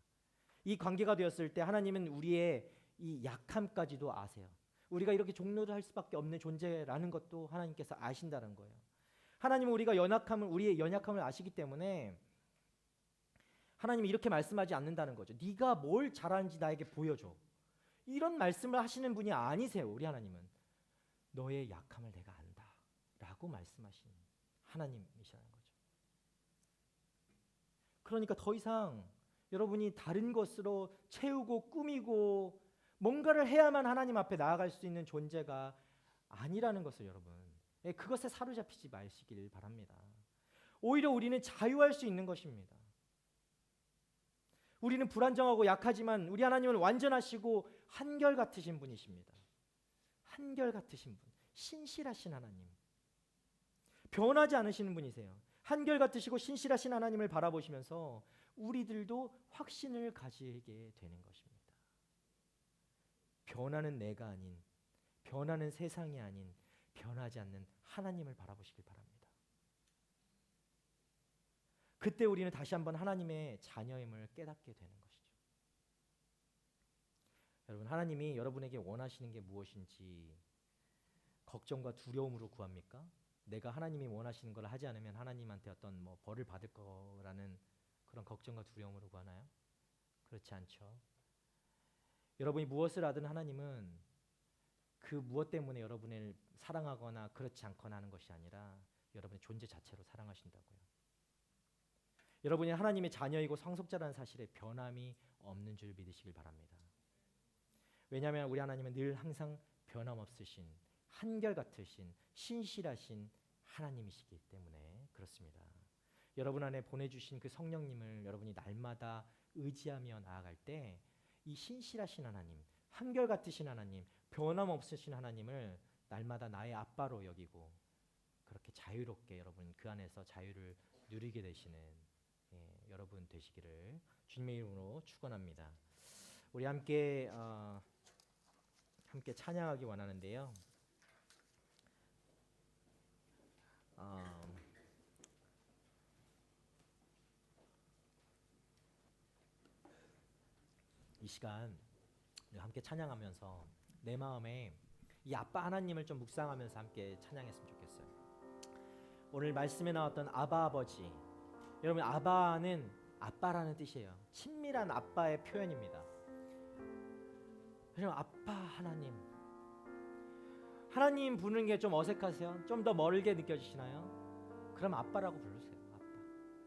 이 관계가 되었을 때 하나님은 우리의 이 약함까지도 아세요. 우리가 이렇게 종노를 할 수밖에 없는 존재라는 것도 하나님께서 아신다는 거예요. 하나님은 우리의 연약함을 아시기 때문에 하나님이 이렇게 말씀하지 않는다는 거죠. 네가 뭘 잘하는지 나에게 보여줘. 이런 말씀을 하시는 분이 아니세요. 우리 하나님은 너의 약함을 내가 안다 라고 말씀하시는 하나님이시라는 거죠. 그러니까 더 이상 여러분이 다른 것으로 채우고 꾸미고 뭔가를 해야만 하나님 앞에 나아갈 수 있는 존재가 아니라는 것을 여러분, 그것에 사로잡히지 마시길 바랍니다. 오히려 우리는 자유할 수 있는 것입니다. 우리는 불안정하고 약하지만 우리 하나님은 완전하시고 한결같으신 분이십니다. 한결같으신 분, 신실하신 하나님, 변하지 않으시는 분이세요. 한결같으시고 신실하신 하나님을 바라보시면서 우리들도 확신을 가지게 되는 것입니다. 변하는 내가 아닌, 변하는 세상이 아닌, 변하지 않는 하나님을 바라보시길 바랍니다. 그때 우리는 다시 한번 하나님의 자녀임을 깨닫게 되는 것이죠. 여러분, 하나님이 여러분에게 원하시는 게 무엇인지 걱정과 두려움으로 구합니까? 내가 하나님이 원하시는 걸 하지 않으면 하나님한테 어떤 벌을 받을 거라는 그런 걱정과 두려움으로 구하나요? 그렇지 않죠. 여러분이 무엇을 하든 하나님은 그 무엇 때문에 여러분을 사랑하거나 그렇지 않거나 하는 것이 아니라 여러분의 존재 자체로 사랑하신다고요. 여러분이 하나님의 자녀이고 상속자라는 사실에 변함이 없는 줄 믿으시길 바랍니다. 왜냐하면 우리 하나님은 늘 항상 변함없으신, 한결같으신, 신실하신 하나님이시기 때문에 그렇습니다. 여러분 안에 보내주신 그 성령님을 여러분이 날마다 의지하며 나아갈 때 이 신실하신 하나님, 한결같으신 하나님, 변함없으신 하나님을 날마다 나의 아빠로 여기고 그렇게 자유롭게 여러분 그 안에서 자유를 누리게 되시는 여러분 되시기를 주님의 이름으로 축원합니다. 우리 함께 찬양하기 원하는데요. 이 시간 함께 찬양하면서 내 마음에 이 아빠 하나님을 좀 묵상하면서 함께 찬양했으면 좋겠어요. 오늘 말씀에 나왔던 아바 아버지, 여러분 아바는 아빠라는 뜻이에요. 친밀한 아빠의 표현입니다. 여러분 아빠 하나님 부르는 게 좀 어색하세요? 좀 더 멀게 느껴지시나요? 그럼 아빠라고 부르세요.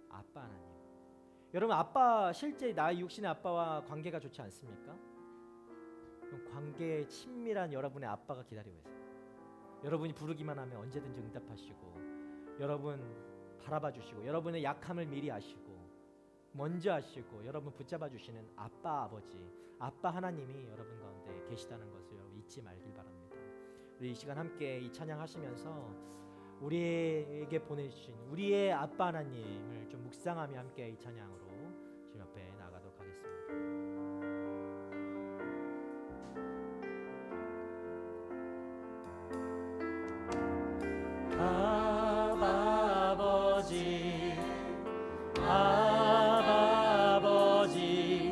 아빠 하나님. 여러분 아빠 실제 나의 육신의 아빠와 관계가 좋지 않습니까? 그럼 관계에 친밀한 여러분의 아빠가 기다리고 있어요. 여러분이 부르기만 하면 언제든지 응답하시고 여러분 바라봐 주시고 여러분의 약함을 미리 아시고 먼저 아시고 여러분 붙잡아 주시는 아빠 아버지, 아빠 하나님이 여러분 가운데 계시다는 것을 여러분 잊지 말길 바랍니다. 우리 이 시간 함께 이 찬양하시면서 우리에게 보내주신 우리의 아빠 하나님을 좀 묵상하며 함께 이 찬양으로 주님 앞에 나가도록 하겠습니다. 아바 아버지, 아바 아버지,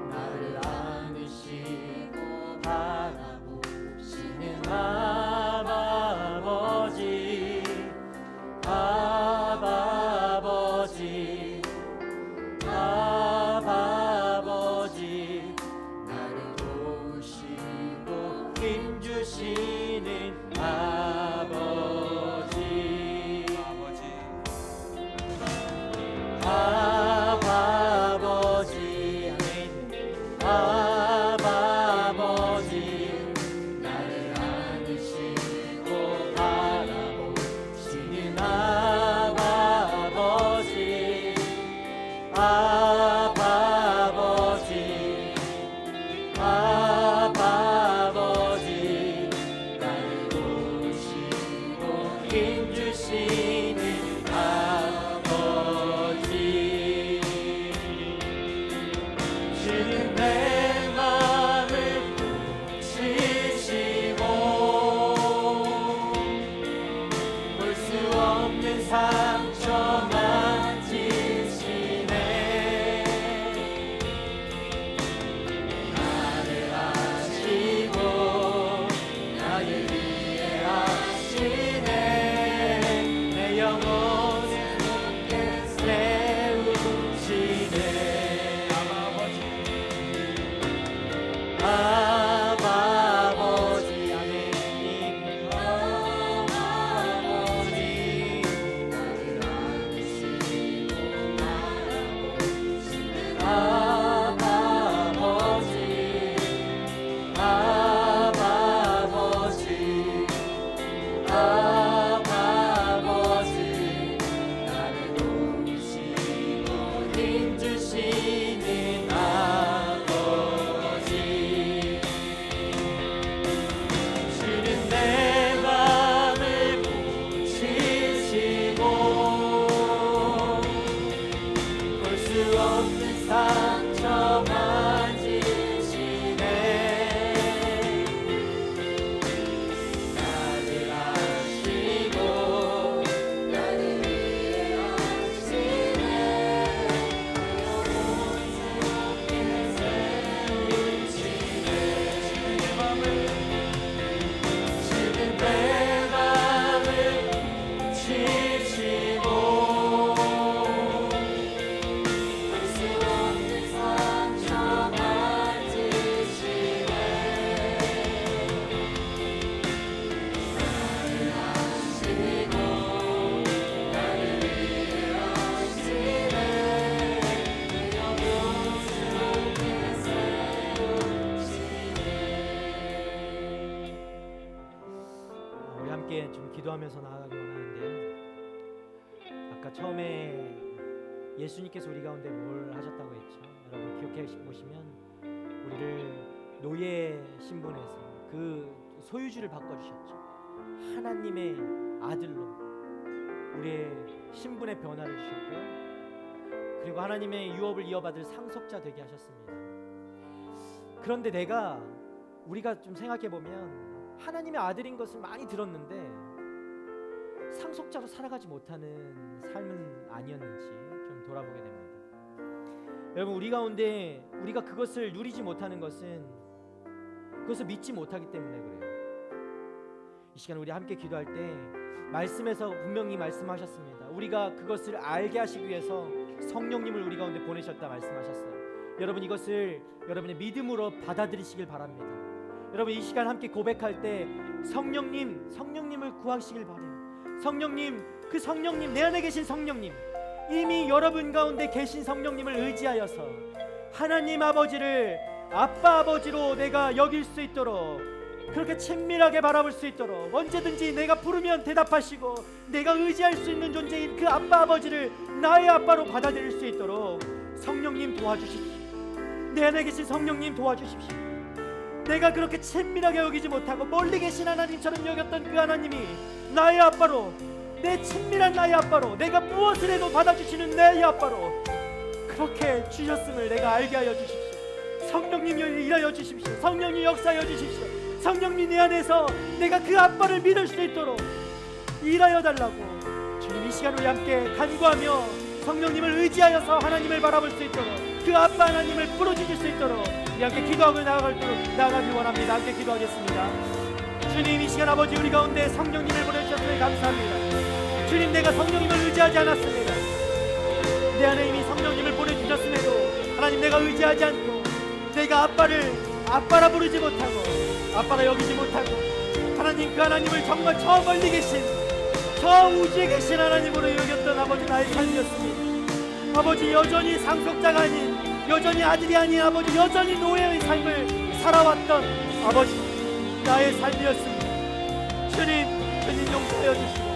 나를 안으시고 바라보시는 아바 아버지, 아바 아버지, 아바 아버지, 나를 도우시고 힘주시는 아버지, 아바 아버지, 아바 아버지, 나를 안으시고 바라보시는 아바 아버지, 아바 아버지, 아바 아버지, 나를 도우시고 힘주시는 아버지, 주는 내 맘을 붙이시고 볼 수 없는 상처 만지시네, 나를 아시고 나를 위해 하시네, 내 영혼을 굳게 세우시네, 아바 아버지, 하나님 아바 아버지, 나를 안으시고 바라보시는 아바 아버지, 아바 아버지, 아바 아버지, 나를 도우시고 힘주시는 아버지, 주는 내 맘을 붙이시고 볼 수 없는 상처 만지시네, 나를 아시고 기도하면서 나아가기 원하는데요. 아까 처음에 예수님께서 우리 가운데 뭘 하셨다고 했죠? 여러분 기억해 보시면 우리를 노예 신분에서 그 소유주를 바꿔주셨죠. 하나님의 아들로 우리의 신분의 변화를 주셨고요. 그리고 하나님의 유업을 이어받을 상속자 되게 하셨습니다. 그런데 우리가 좀 생각해 보면 하나님의 아들인 것을 많이 들었는데 상속자로 살아가지 못하는 삶은 아니었는지 좀 돌아보게 됩니다. 여러분 우리 가운데 우리가 그것을 누리지 못하는 것은 그것을 믿지 못하기 때문에 그래요. 이 시간 우리 함께 기도할 때 말씀에서 분명히 말씀하셨습니다. 우리가 그것을 알게 하시기 위해서 성령님을 우리 가운데 보내셨다 말씀하셨어요. 여러분 이것을 여러분의 믿음으로 받아들이시길 바랍니다. 여러분 이 시간 함께 고백할 때 성령님을 구하시길 바라요. 성령님, 그 성령님, 내 안에 계신 성령님, 이미 여러분 가운데 계신 성령님을 의지하여서 하나님 아버지를 아빠 아버지로 내가 여길 수 있도록, 그렇게 친밀하게 바라볼 수 있도록, 언제든지 내가 부르면 대답하시고 내가 의지할 수 있는 존재인 그 아빠 아버지를 나의 아빠로 받아들일 수 있도록 성령님 도와주십시오. 내 안에 계신 성령님 도와주십시오. 내가 그렇게 친밀하게 여기지 못하고 멀리 계신 하나님처럼 여겼던 그 하나님이 나의 아빠로, 내 친밀한 나의 아빠로, 내가 무엇을 해도 받아주시는 나의 아빠로 그렇게 주셨음을 내가 알게 하여 주십시오. 성령님 일하여 주십시오. 성령님 역사하여 주십시오. 성령님 내 안에서 내가 그 아빠를 믿을 수 있도록 일하여 달라고 주님 이 시간 우리 함께 간구하며 성령님을 의지하여서 하나님을 바라볼 수 있도록, 그 아빠 하나님을 부르짖을 수 있도록 우리 함께 기도하고 나아가길 원합니다. 함께 기도하겠습니다. 주님 이 시간 아버지 우리 가운데 성령님을 보내주셨으니 감사합니다. 주님 내가 성령님을 의지하지 않았습니다. 내 안에 이미 성령님을 보내주셨음에도 하나님 내가 의지하지 않고 내가 아빠라 부르지 못하고 아빠라 여기지 못하고 하나님 그 하나님을 정말 저 멀리 계신 저 우주에 계신 하나님으로 여겼던 아버지 나의 삶이었습니다. 아버지 여전히 상속자가 아닌, 여전히 아들이 아닌 아버지 여전히 노예의 삶을 살아왔던 아버지 나의 삶이었습니다. 주님 용서하여 주시고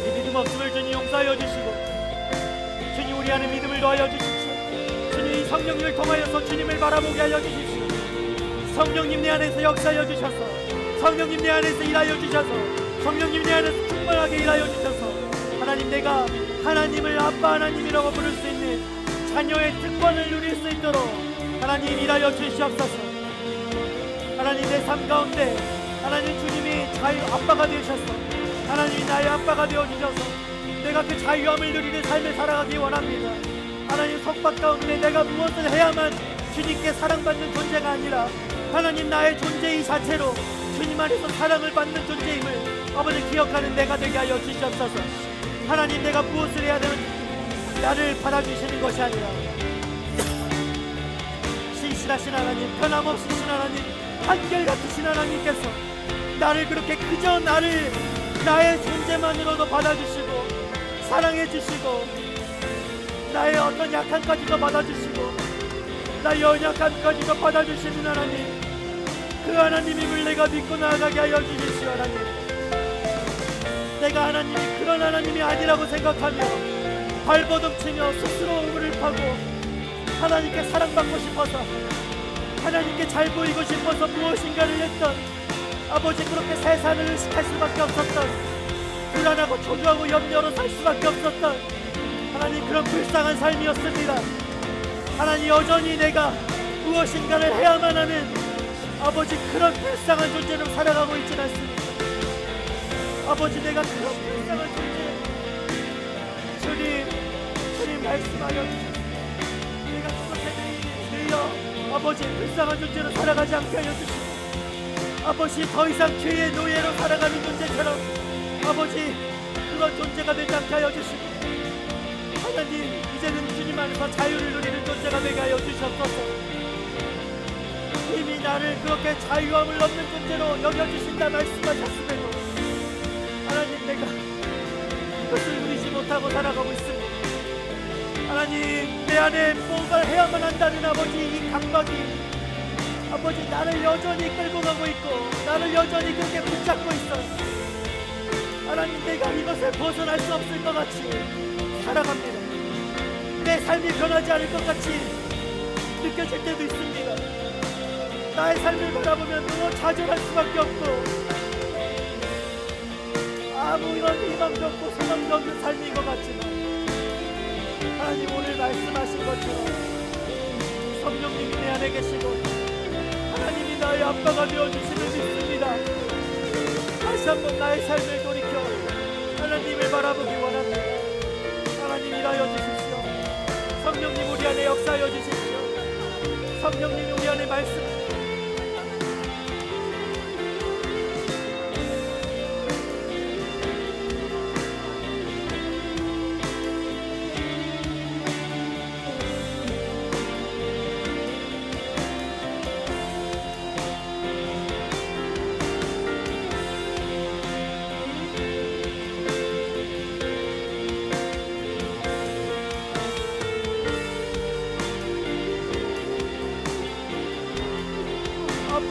이 믿음 없음을 주님 용서하여 주시고 주님 우리 안에 믿음을 더하여 주십시오. 주님 이 성령님을 통하여서 주님을 바라보게 하여 주십시오. 성령님 내 안에서 역사하여 주셔서, 성령님 내 안에서 일하여 주셔서, 성령님 내 안에서 충만하게 일하여 주셔서 하나님 내가 하나님을 아빠 하나님이라고 부를 수 있는 자녀의 특권을 누릴 수 있도록 하나님 일하여 주시옵소서. 하나님 내 삶 가운데 하나님 주님이 자유 아빠가 되셔서 하나님이 나의 아빠가 되어주셔서 내가 그 자유함을 누리는 삶을 살아가기 원합니다. 하나님 속박 가운데 내가 무엇을 해야만 주님께 사랑받는 존재가 아니라 하나님 나의 존재 이 자체로 주님 안에서 사랑을 받는 존재임을 아버지 기억하는 내가 되게 하여 주시옵소서. 하나님 내가 무엇을 해야 되는지 나를 받아주시는 것이 아니라 신실하신 하나님, 변함없으신 하나님, 한결같으신 하나님께서 나를 그렇게 그저 나의 존재만으로도 받아주시고 사랑해 주시고 나의 어떤 약함까지도 받아주시고 나의 연약함까지도 받아주시는 하나님, 그 하나님임을 내가 믿고 나아가게 하여 주십시오. 하나님 내가 하나님이 그런 하나님이 아니라고 생각하며 발버둥치며 스스로 우물을 파고 하나님께 사랑받고 싶어서 하나님께 잘 보이고 싶어서 무엇인가를 했던 아버지, 그렇게 세상을 의식할 수밖에 없었던, 불안하고 초조하고 염려로 살 수밖에 없었던 하나님 그런 불쌍한 삶이었습니다. 하나님 여전히 내가 무엇인가를 해야만 하는 아버지 그런 불쌍한 존재로 살아가고 있지는 않습니다. 아버지 내가 그런 불쌍한 존재, 주님 말씀하여 주십시오. 내가 그렇게 되어 아버지 불쌍한 존재로 살아가지 않게 하여 주십시오. 아버지 더 이상 죄의 노예로 살아가는 존재처럼 아버지 그런 존재가 되지 않게 하여 주시고 하나님 이제는 주님 안에서 자유를 누리는 존재가 되게 하여 주시옵소서. 이미 나를 그렇게 자유함을 얻는 존재로 여겨주신다 말씀하셨음에도 하나님 내가 그것을 누리지 못하고 살아가고 있습니다. 하나님 내 안에 뭔가 해야만 한다는 아버지 이 강박이 아버지, 나를 여전히 끌고 가고 있고 나를 여전히 그렇게 붙잡고 있어요. 하나님, 내가 이것을 벗어날 수 없을 것 같이 살아갑니다. 내 삶이 변하지 않을 것 같이 느껴질 때도 있습니다. 나의 삶을 바라보면 너무 좌절할 수밖에 없고 아무런 희망도 없고 소망도 없는 삶인 것 같지만, 하나님 오늘 말씀하신 것처럼 성령님이 내 안에 계시고 하나님이 나의 아빠가 되어주심을 믿습니다. 다시 한번 나의 삶을 돌이켜 하나님을 바라보기 원합니다. 하나님, 일하여 주십시오. 성령님, 우리 안에 역사하여 주십시오. 성령님, 우리 안에 말씀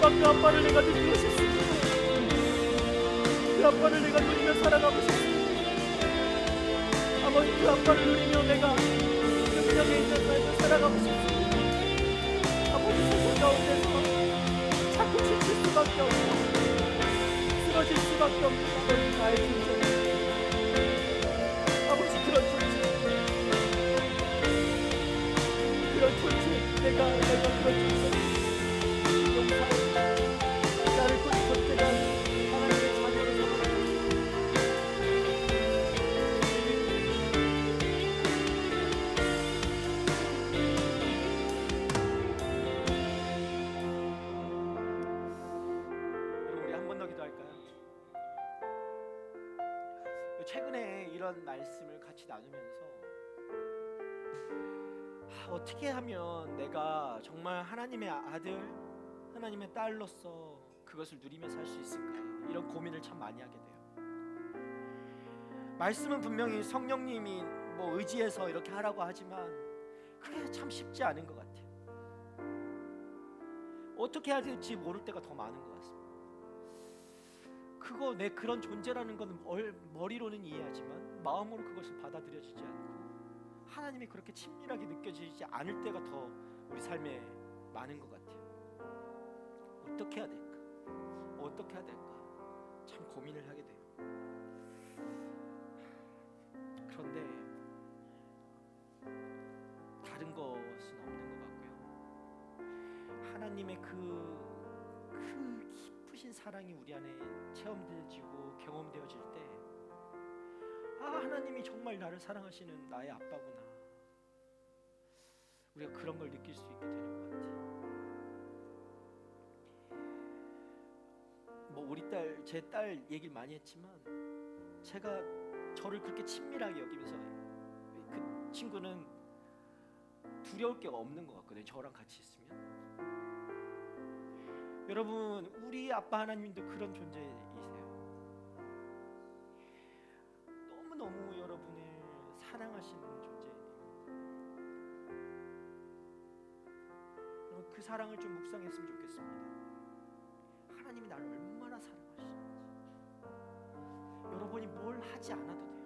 그 아빠를 내가 누리고 싶습니다. 그 아빠를 내가 누리며 살아가고 싶습니다. 아버지, 그 아빠를 누리며 내가 능력에 있는 삶을 살아가고 싶습니다. 아버지, 세상 가운데서 자꾸 지칠 수밖에 없고 쓰러질 수밖에 없는 아버지, 나의 존재, 아버지, 그런 존재, 내가 그런 존재 나를 고집할 때가 하나님의 자녀로 삼아주세요. 여러분, 우리 한 번 더 기도할까요? 최근에 이런 말씀을 같이 나누면서 어떻게 하면 내가 정말 하나님의 아들, 하나님의 딸로서 그것을 누리며 살 수 있을까, 이런 고민을 참 많이 하게 돼요. 말씀은 분명히 성령님이 뭐 의지해서 이렇게 하라고 하지만 그게 참 쉽지 않은 것 같아요. 어떻게 해야 될지 모를 때가 더 많은 것 같습니다. 그거 내 그런 존재라는 건 머리로는 이해하지만 마음으로 그것을 받아들여지지 않고 하나님이 그렇게 친밀하게 느껴지지 않을 때가 더 우리 삶에 많은 것 같아요. 어떻게 해야 될까? 어떻게 해야 될까? 참 고민을 하게 돼요. 그런데 다른 것은 없는 것 같고요. 하나님의 그 깊으신 사랑이 우리 안에 체험되어지고 경험되어질 때, 하나님이 정말 나를 사랑하시는 나의 아빠구나, 우리가 그런 걸 느낄 수 있게 되는 것 같아요. 우리 딸, 제 딸 얘기를 많이 했지만 제가 저를 그렇게 친밀하게 여기면서 그 친구는 두려울 게 없는 것 같거든요. 저랑 같이 있으면. 여러분, 우리 아빠 하나님도 그런 존재이세요. 너무너무 여러분을 사랑하시는 존재예요. 그 사랑을 좀 묵상했으면 좋겠습니다. 하나님이 나를 얼마나 사랑하시는지. 여러분이 뭘 하지 않아도 돼요.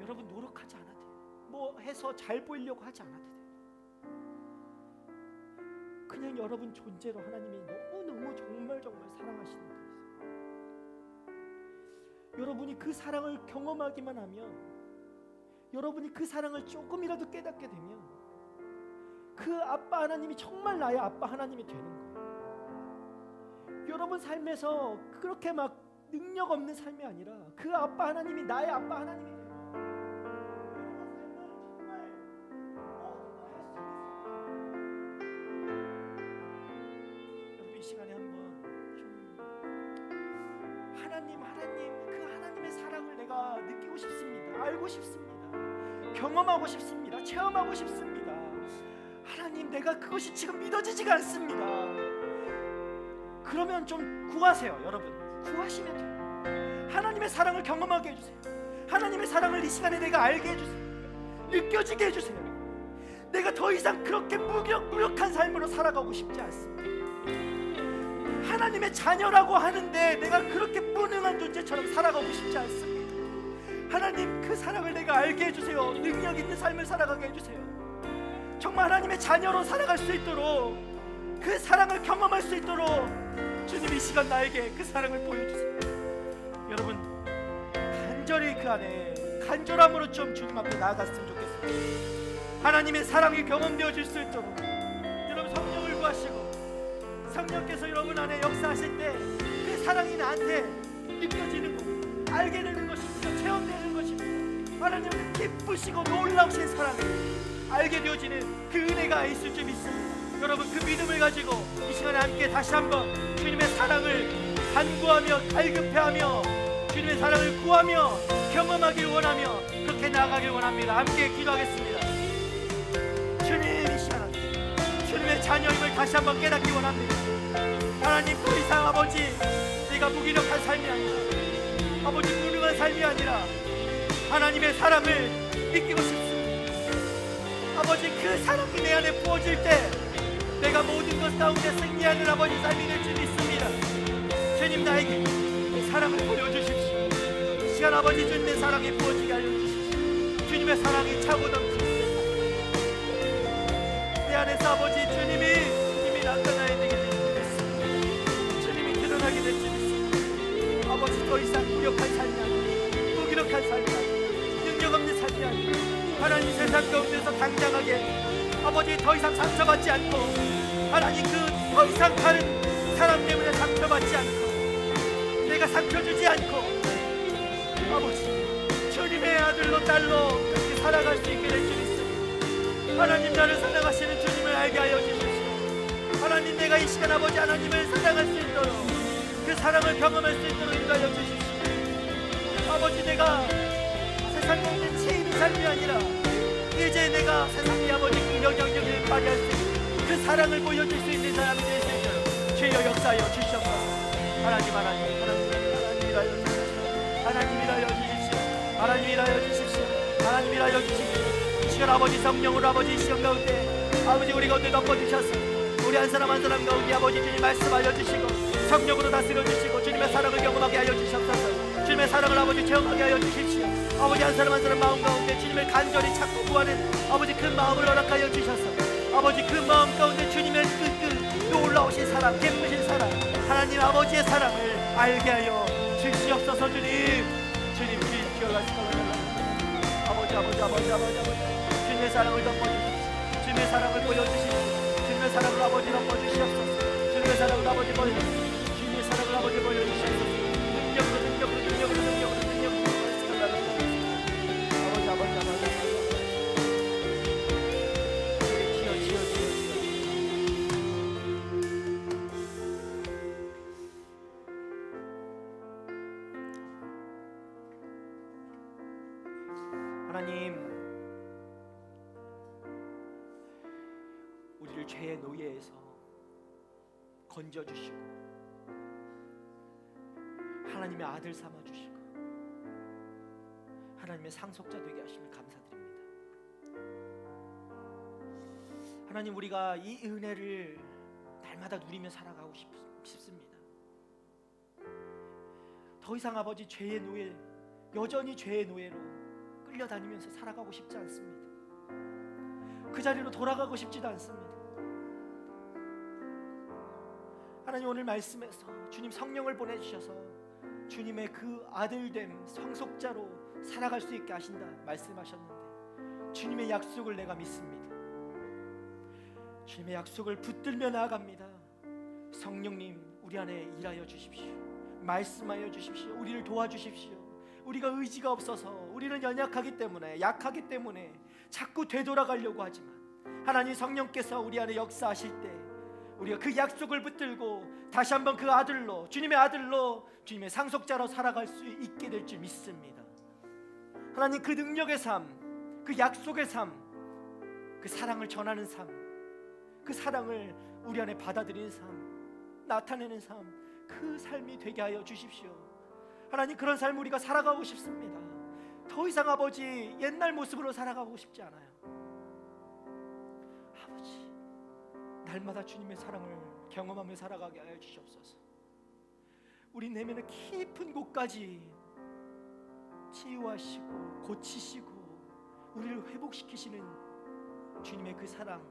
여러분 노력하지 않아도 돼요. 뭐 해서 잘 보이려고 하지 않아도 돼요. 그냥 여러분 존재로 하나님이 너무너무 정말 사랑하시는 분이세요. 여러분이 그 사랑을 경험하기만 하면, 여러분이 그 사랑을 조금이라도 깨닫게 되면 그 아빠 하나님이 정말 나의 아빠 하나님이 되는 거예요. 여러분 삶에서 그렇게 막 능력 없는 삶이 아니라 그 아빠 하나님이 나의 아빠 하나님이 되는 거예요. 여러분, 이 시간에 한번 좀 하나님, 그 하나님의 사랑을 내가 느끼고 싶습니다. 알고 싶습니다. 경험하고 싶습니다. 체험하고 싶습니다. 하나님, 내가 그것이 지금 믿어지지가 않습니다. 그러면 좀 구하세요. 여러분, 구하시면 돼요. 하나님의 사랑을 경험하게 해주세요. 하나님의 사랑을 이 시간에 내가 알게 해주세요. 느껴지게 해주세요. 내가 더 이상 그렇게 무력한 삶으로 살아가고 싶지 않습니다. 하나님의 자녀라고 하는데 내가 그렇게 무능한 존재처럼 살아가고 싶지 않습니다. 하나님, 그 사랑을 내가 알게 해주세요. 능력 있는 삶을 살아가게 해주세요. 정말 하나님의 자녀로 살아갈 수 있도록, 그 사랑을 경험할 수 있도록 주님 이 시간 나에게 그 사랑을 보여주세요. 여러분, 간절히 그 안에 간절함으로 좀 주님 앞에 나아갔으면 좋겠습니다. 하나님의 사랑이 경험되어질 수 있도록 여러분 성령을 구하시고, 성령께서 여러분 안에 역사하실 때 그 사랑이 나한테 느껴지는 것, 알게 되는 것입니다. 체험되는 것입니다. 하나님은 기쁘시고 놀라우신 사랑을 알게 되어지는 그 은혜가 있을 줄 믿습니다. 여러분, 그 믿음을 가지고 이 시간에 함께 다시 한번 주님의 사랑을 간구하며 갈급해하며 주님의 사랑을 구하며 경험하길 원하며 그렇게 나아가길 원합니다. 함께 기도하겠습니다. 주님, 이 시간 주님의 자녀임을 다시 한번 깨닫기 원합니다. 하나님, 더 이상 아버지 내가 무기력한 삶이 아니라, 아버지 무능한 삶이 아니라 하나님의 사랑을 느끼고 싶습니다. 아버지, 그 사랑이 내 안에 부어질 때 내가 모든 것 가운데 승리하는 아버지 삶이 될 줄 믿습니다. 주님, 나에게 그 사랑을 보여주십시오. 이 시간 아버지 주님의 사랑이 부어지게 알려주십시오. 주님의 사랑이 차고 넘치는 내 안에서 아버지 주님이 나타나야 되게 될 줄 믿습니다. 주님이 드러나게 될 줄 믿습니다. 아버지, 더 이상 무력한 삶이 아니라, 무기력한 삶이 아니라, 능력 없는 삶이 아니라 하나님 세상 가운데서 당당하게 아버지 더 이상 상처받지 않고, 하나님 그 더 이상 다른 사람 때문에 상처받지 않고, 내가 상처 주지 않고 아버지 주님의 아들로 딸로 그렇게 살아갈 수 있게 될 줄 믿습니다. 하나님, 나를 사랑하시는 주님을 알게 하여 주십시오. 하나님, 내가 이 시간 아버지 하나님을 사랑할 수 있도록, 그 사랑을 경험할 수 있도록 인도하여 주십시오. 아버지, 내가 세상 가운데 치에 있는 삶이 아니라 이제 내가 세상의 아버지 그 영향력을 발휘할 수 있는 그 사랑을 보여줄 수 있는 사람이 될 수 있도록 주여 역사하여 주시옵소서. 하나님, 하나님, 하나님, 하나님이라여 주십시오. 하나님이라여 주십시오. 하나님이라여 주십시오. 하나님이라여 주십시오. 이 시간 아버지 성령으로 아버지 이 시간 가운데 아버지 우리 가운데 덮어주셔서 우리 한 사람 한 사람 가운데 아버지 주님 말씀 알려주시고 성령으로 다스려 주시고 주님의 사랑을 경험하게 하여 주시옵소서. 주님의 사랑을 아버지 체험하게 하여 주십시오. 아버지 한 사람 한 사람 마음 가운데 주님을 간절히 찾고 구하는 아버지 그 마음을 허락하여 주셔서 아버지 그 마음 가운데 주님의 그 놀라우신 사랑, 예쁘신 사랑, 하나님 아버지의 사랑을 알게 하여 주시옵소서. 주님 기억하시고 아버지 주님의 사랑을 덮어주십시오. 주님의 사랑을 보여주십시오. 주님의 사랑을 아버지 덮어주시옵소서. 주님의 사랑을 아버지 보여주십시오. 주님의 사랑을 아버지 보여주시옵소서. 능력으로 아버지 하나님, 우리를 죄의 노예에서 건져주시고 하나님의 아들 삼아주시고 하나님의 상속자 되게 하심을 감사드립니다. 하나님, 우리가 이 은혜를 날마다 누리며 살아가고 싶습니다. 더 이상 아버지 죄의 노예, 여전히 죄의 노예로 끌려다니면서 살아가고 싶지 않습니다. 그 자리로 돌아가고 싶지도 않습니다. 하나님, 오늘 말씀에서 주님 성령을 보내주셔서 주님의 그 아들됨 상속자로 살아갈 수 있게 하신다 말씀하셨는데 주님의 약속을 내가 믿습니다. 주님의 약속을 붙들며 나아갑니다. 성령님, 우리 안에 일하여 주십시오. 말씀하여 주십시오. 우리를 도와주십시오. 우리가 의지가 없어서, 우리는 연약하기 때문에, 약하기 때문에 자꾸 되돌아가려고 하지만 하나님 성령께서 우리 안에 역사하실 때 우리가 그 약속을 붙들고 다시 한번 그 아들로, 주님의 아들로, 주님의 상속자로 살아갈 수 있게 될 줄 믿습니다. 하나님, 그 능력의 삶, 그 약속의 삶, 그 사랑을 전하는 삶, 그 사랑을 우리 안에 받아들이는 삶, 나타내는 삶, 그 삶이 되게 하여 주십시오. 하나님, 그런 삶 우리가 살아가고 싶습니다. 더 이상 아버지 옛날 모습으로 살아가고 싶지 않아요. 아버지, 날마다 주님의 사랑을 경험하며 살아가게 하여 주시옵소서. 우리 내면의 깊은 곳까지 치유하시고 고치시고 우리를 회복시키시는 주님의 그 사랑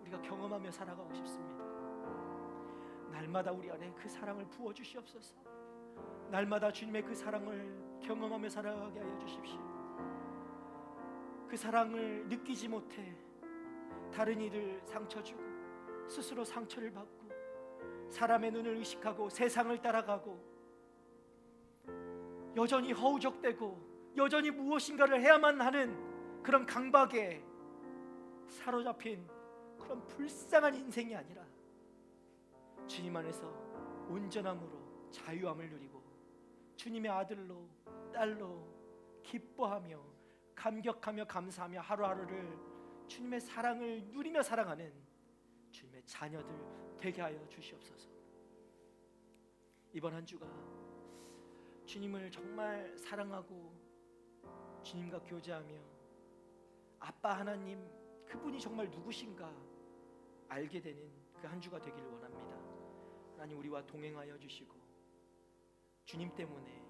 우리가 경험하며 살아가고 싶습니다. 날마다 우리 안에 그 사랑을 부어주시옵소서. 날마다 주님의 그 사랑을 경험하며 살아가게 하여 주십시오. 그 사랑을 느끼지 못해 다른 이들 상처 주고 스스로 상처를 받고 사람의 눈을 의식하고 세상을 따라가고 여전히 허우적대고 여전히 무엇인가를 해야만 하는 그런 강박에 사로잡힌 그런 불쌍한 인생이 아니라 주님 안에서 온전함으로 자유함을 누리고 주님의 아들로 딸로 기뻐하며 감격하며 감사하며 하루하루를 주님의 사랑을 누리며 살아가는 주님의 자녀들 되게 하여 주시옵소서. 이번 한 주가 주님을 정말 사랑하고 주님과 교제하며 아빠 하나님 그분이 정말 누구신가 알게 되는 그 한 주가 되기를 원합니다. 하나님 우리와 동행하여 주시고 주님 때문에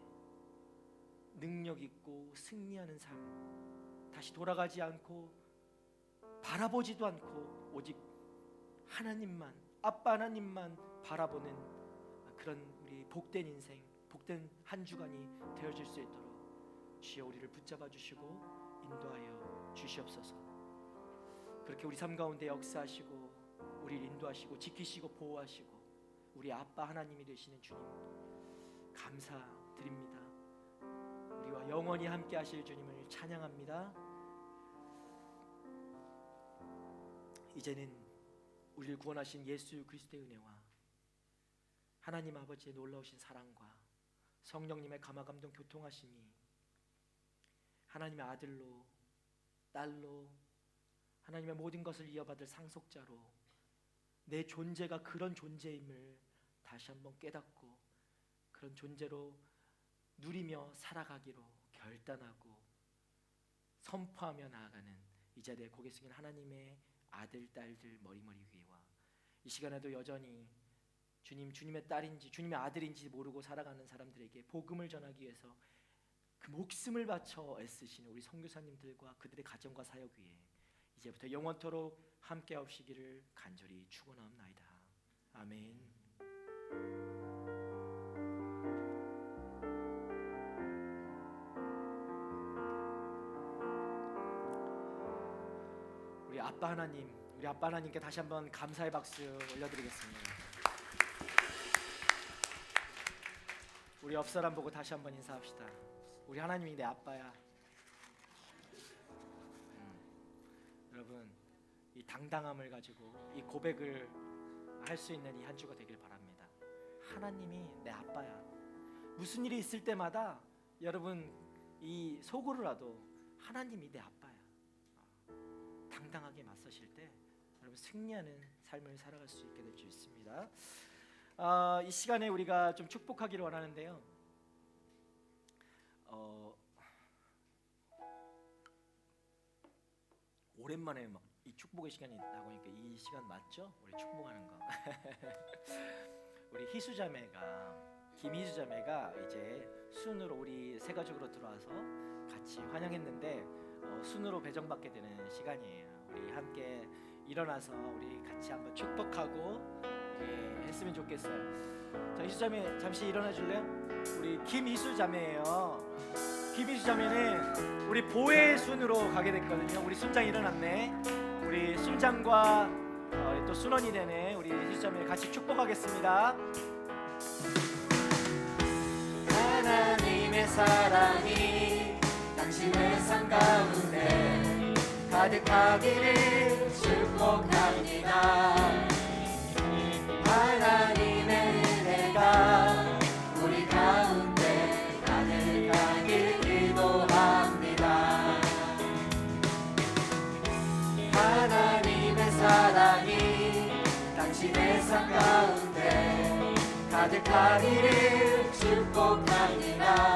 능력 있고 승리하는 삶, 다시 돌아가지 않고 바라보지도 않고 오직 하나님만, 아빠 하나님만 바라보는 그런 우리 복된 인생, 복된 한 주간이 되어질 수 있도록 주여 우리를 붙잡아 주시고 인도하여 주시옵소서. 그렇게 우리 삶 가운데 역사하시고 우리를 인도하시고 지키시고 보호하시고 우리 아빠 하나님이 되시는 주님 감사드립니다. 우리와 영원히 함께 하실 주님을 찬양합니다. 이제는 우리를 구원하신 예수 그리스도의 은혜와 하나님 아버지의 놀라우신 사랑과 성령님의 감화감동 교통하심이 하나님의 아들로 딸로 하나님의 모든 것을 이어받을 상속자로 내 존재가 그런 존재임을 다시 한번 깨닫고 그런 존재로 누리며 살아가기로 결단하고 선포하며 나아가는 이 자리에 고개 숙인 하나님의 아들 딸들 머리머리 위와 이 시간에도 여전히 주님의 딸인지 주님의 아들인지 모르고 살아가는 사람들에게 복음을 전하기 위해서 그 목숨을 바쳐 애쓰시는 우리 선교사님들과 그들의 가정과 사역 위에 이제부터 영원토록 함께 하시기를 간절히 축원하옵나이다. 아멘. 우리 아빠 하나님께 다시 한번 감사의 박수 올려드리겠습니다. 우리 옆 사람 보고 다시 한번 인사합시다. 우리 하나님이 내 아빠야. 여러분 이 당당함을 가지고 이 고백을 할 수 있는 이 한 주가 되길 바랍니다. 하나님이 내 아빠야. 무슨 일이 있을 때마다 여러분 이 속으로라도 하나님이 내 아빠야. 당당하게 맞서실 때 여러분 승리하는 삶을 살아갈 수 있게 될 줄 있습니다. 이 시간에 우리가 좀 축복하기를 원하는데요. 오랜만에 막 이 축복의 시간이 있다고 하니까 이 시간 맞죠? 우리 축복하는 거. 우리 김희수 자매가 이제 순으로 우리 새 가족으로 들어와서 같이 환영했는데 순으로 배정받게 되는 시간이에요. 우리 함께 일어나서 우리 같이 한번 축복하고 했으면 좋겠어요. 자, 희수 자매 잠시 일어나 줄래요? 우리 김희수 자매예요. 김희수 자매는 우리 보혜의 순으로 가게 됐거든요. 우리 순장 일어났네. 우리 순장과 또 순원이 되네. 우리 희수 자매 같이 축복하겠습니다. 하나님의 사랑이 당신의 삶 가운데 가득하기를 축복합니다. 하나님의 은혜가 우리 가운데 가득하길 기도합니다. 하나님의 사랑이 당신의 삶 가운데 가득하기를 축복합니다.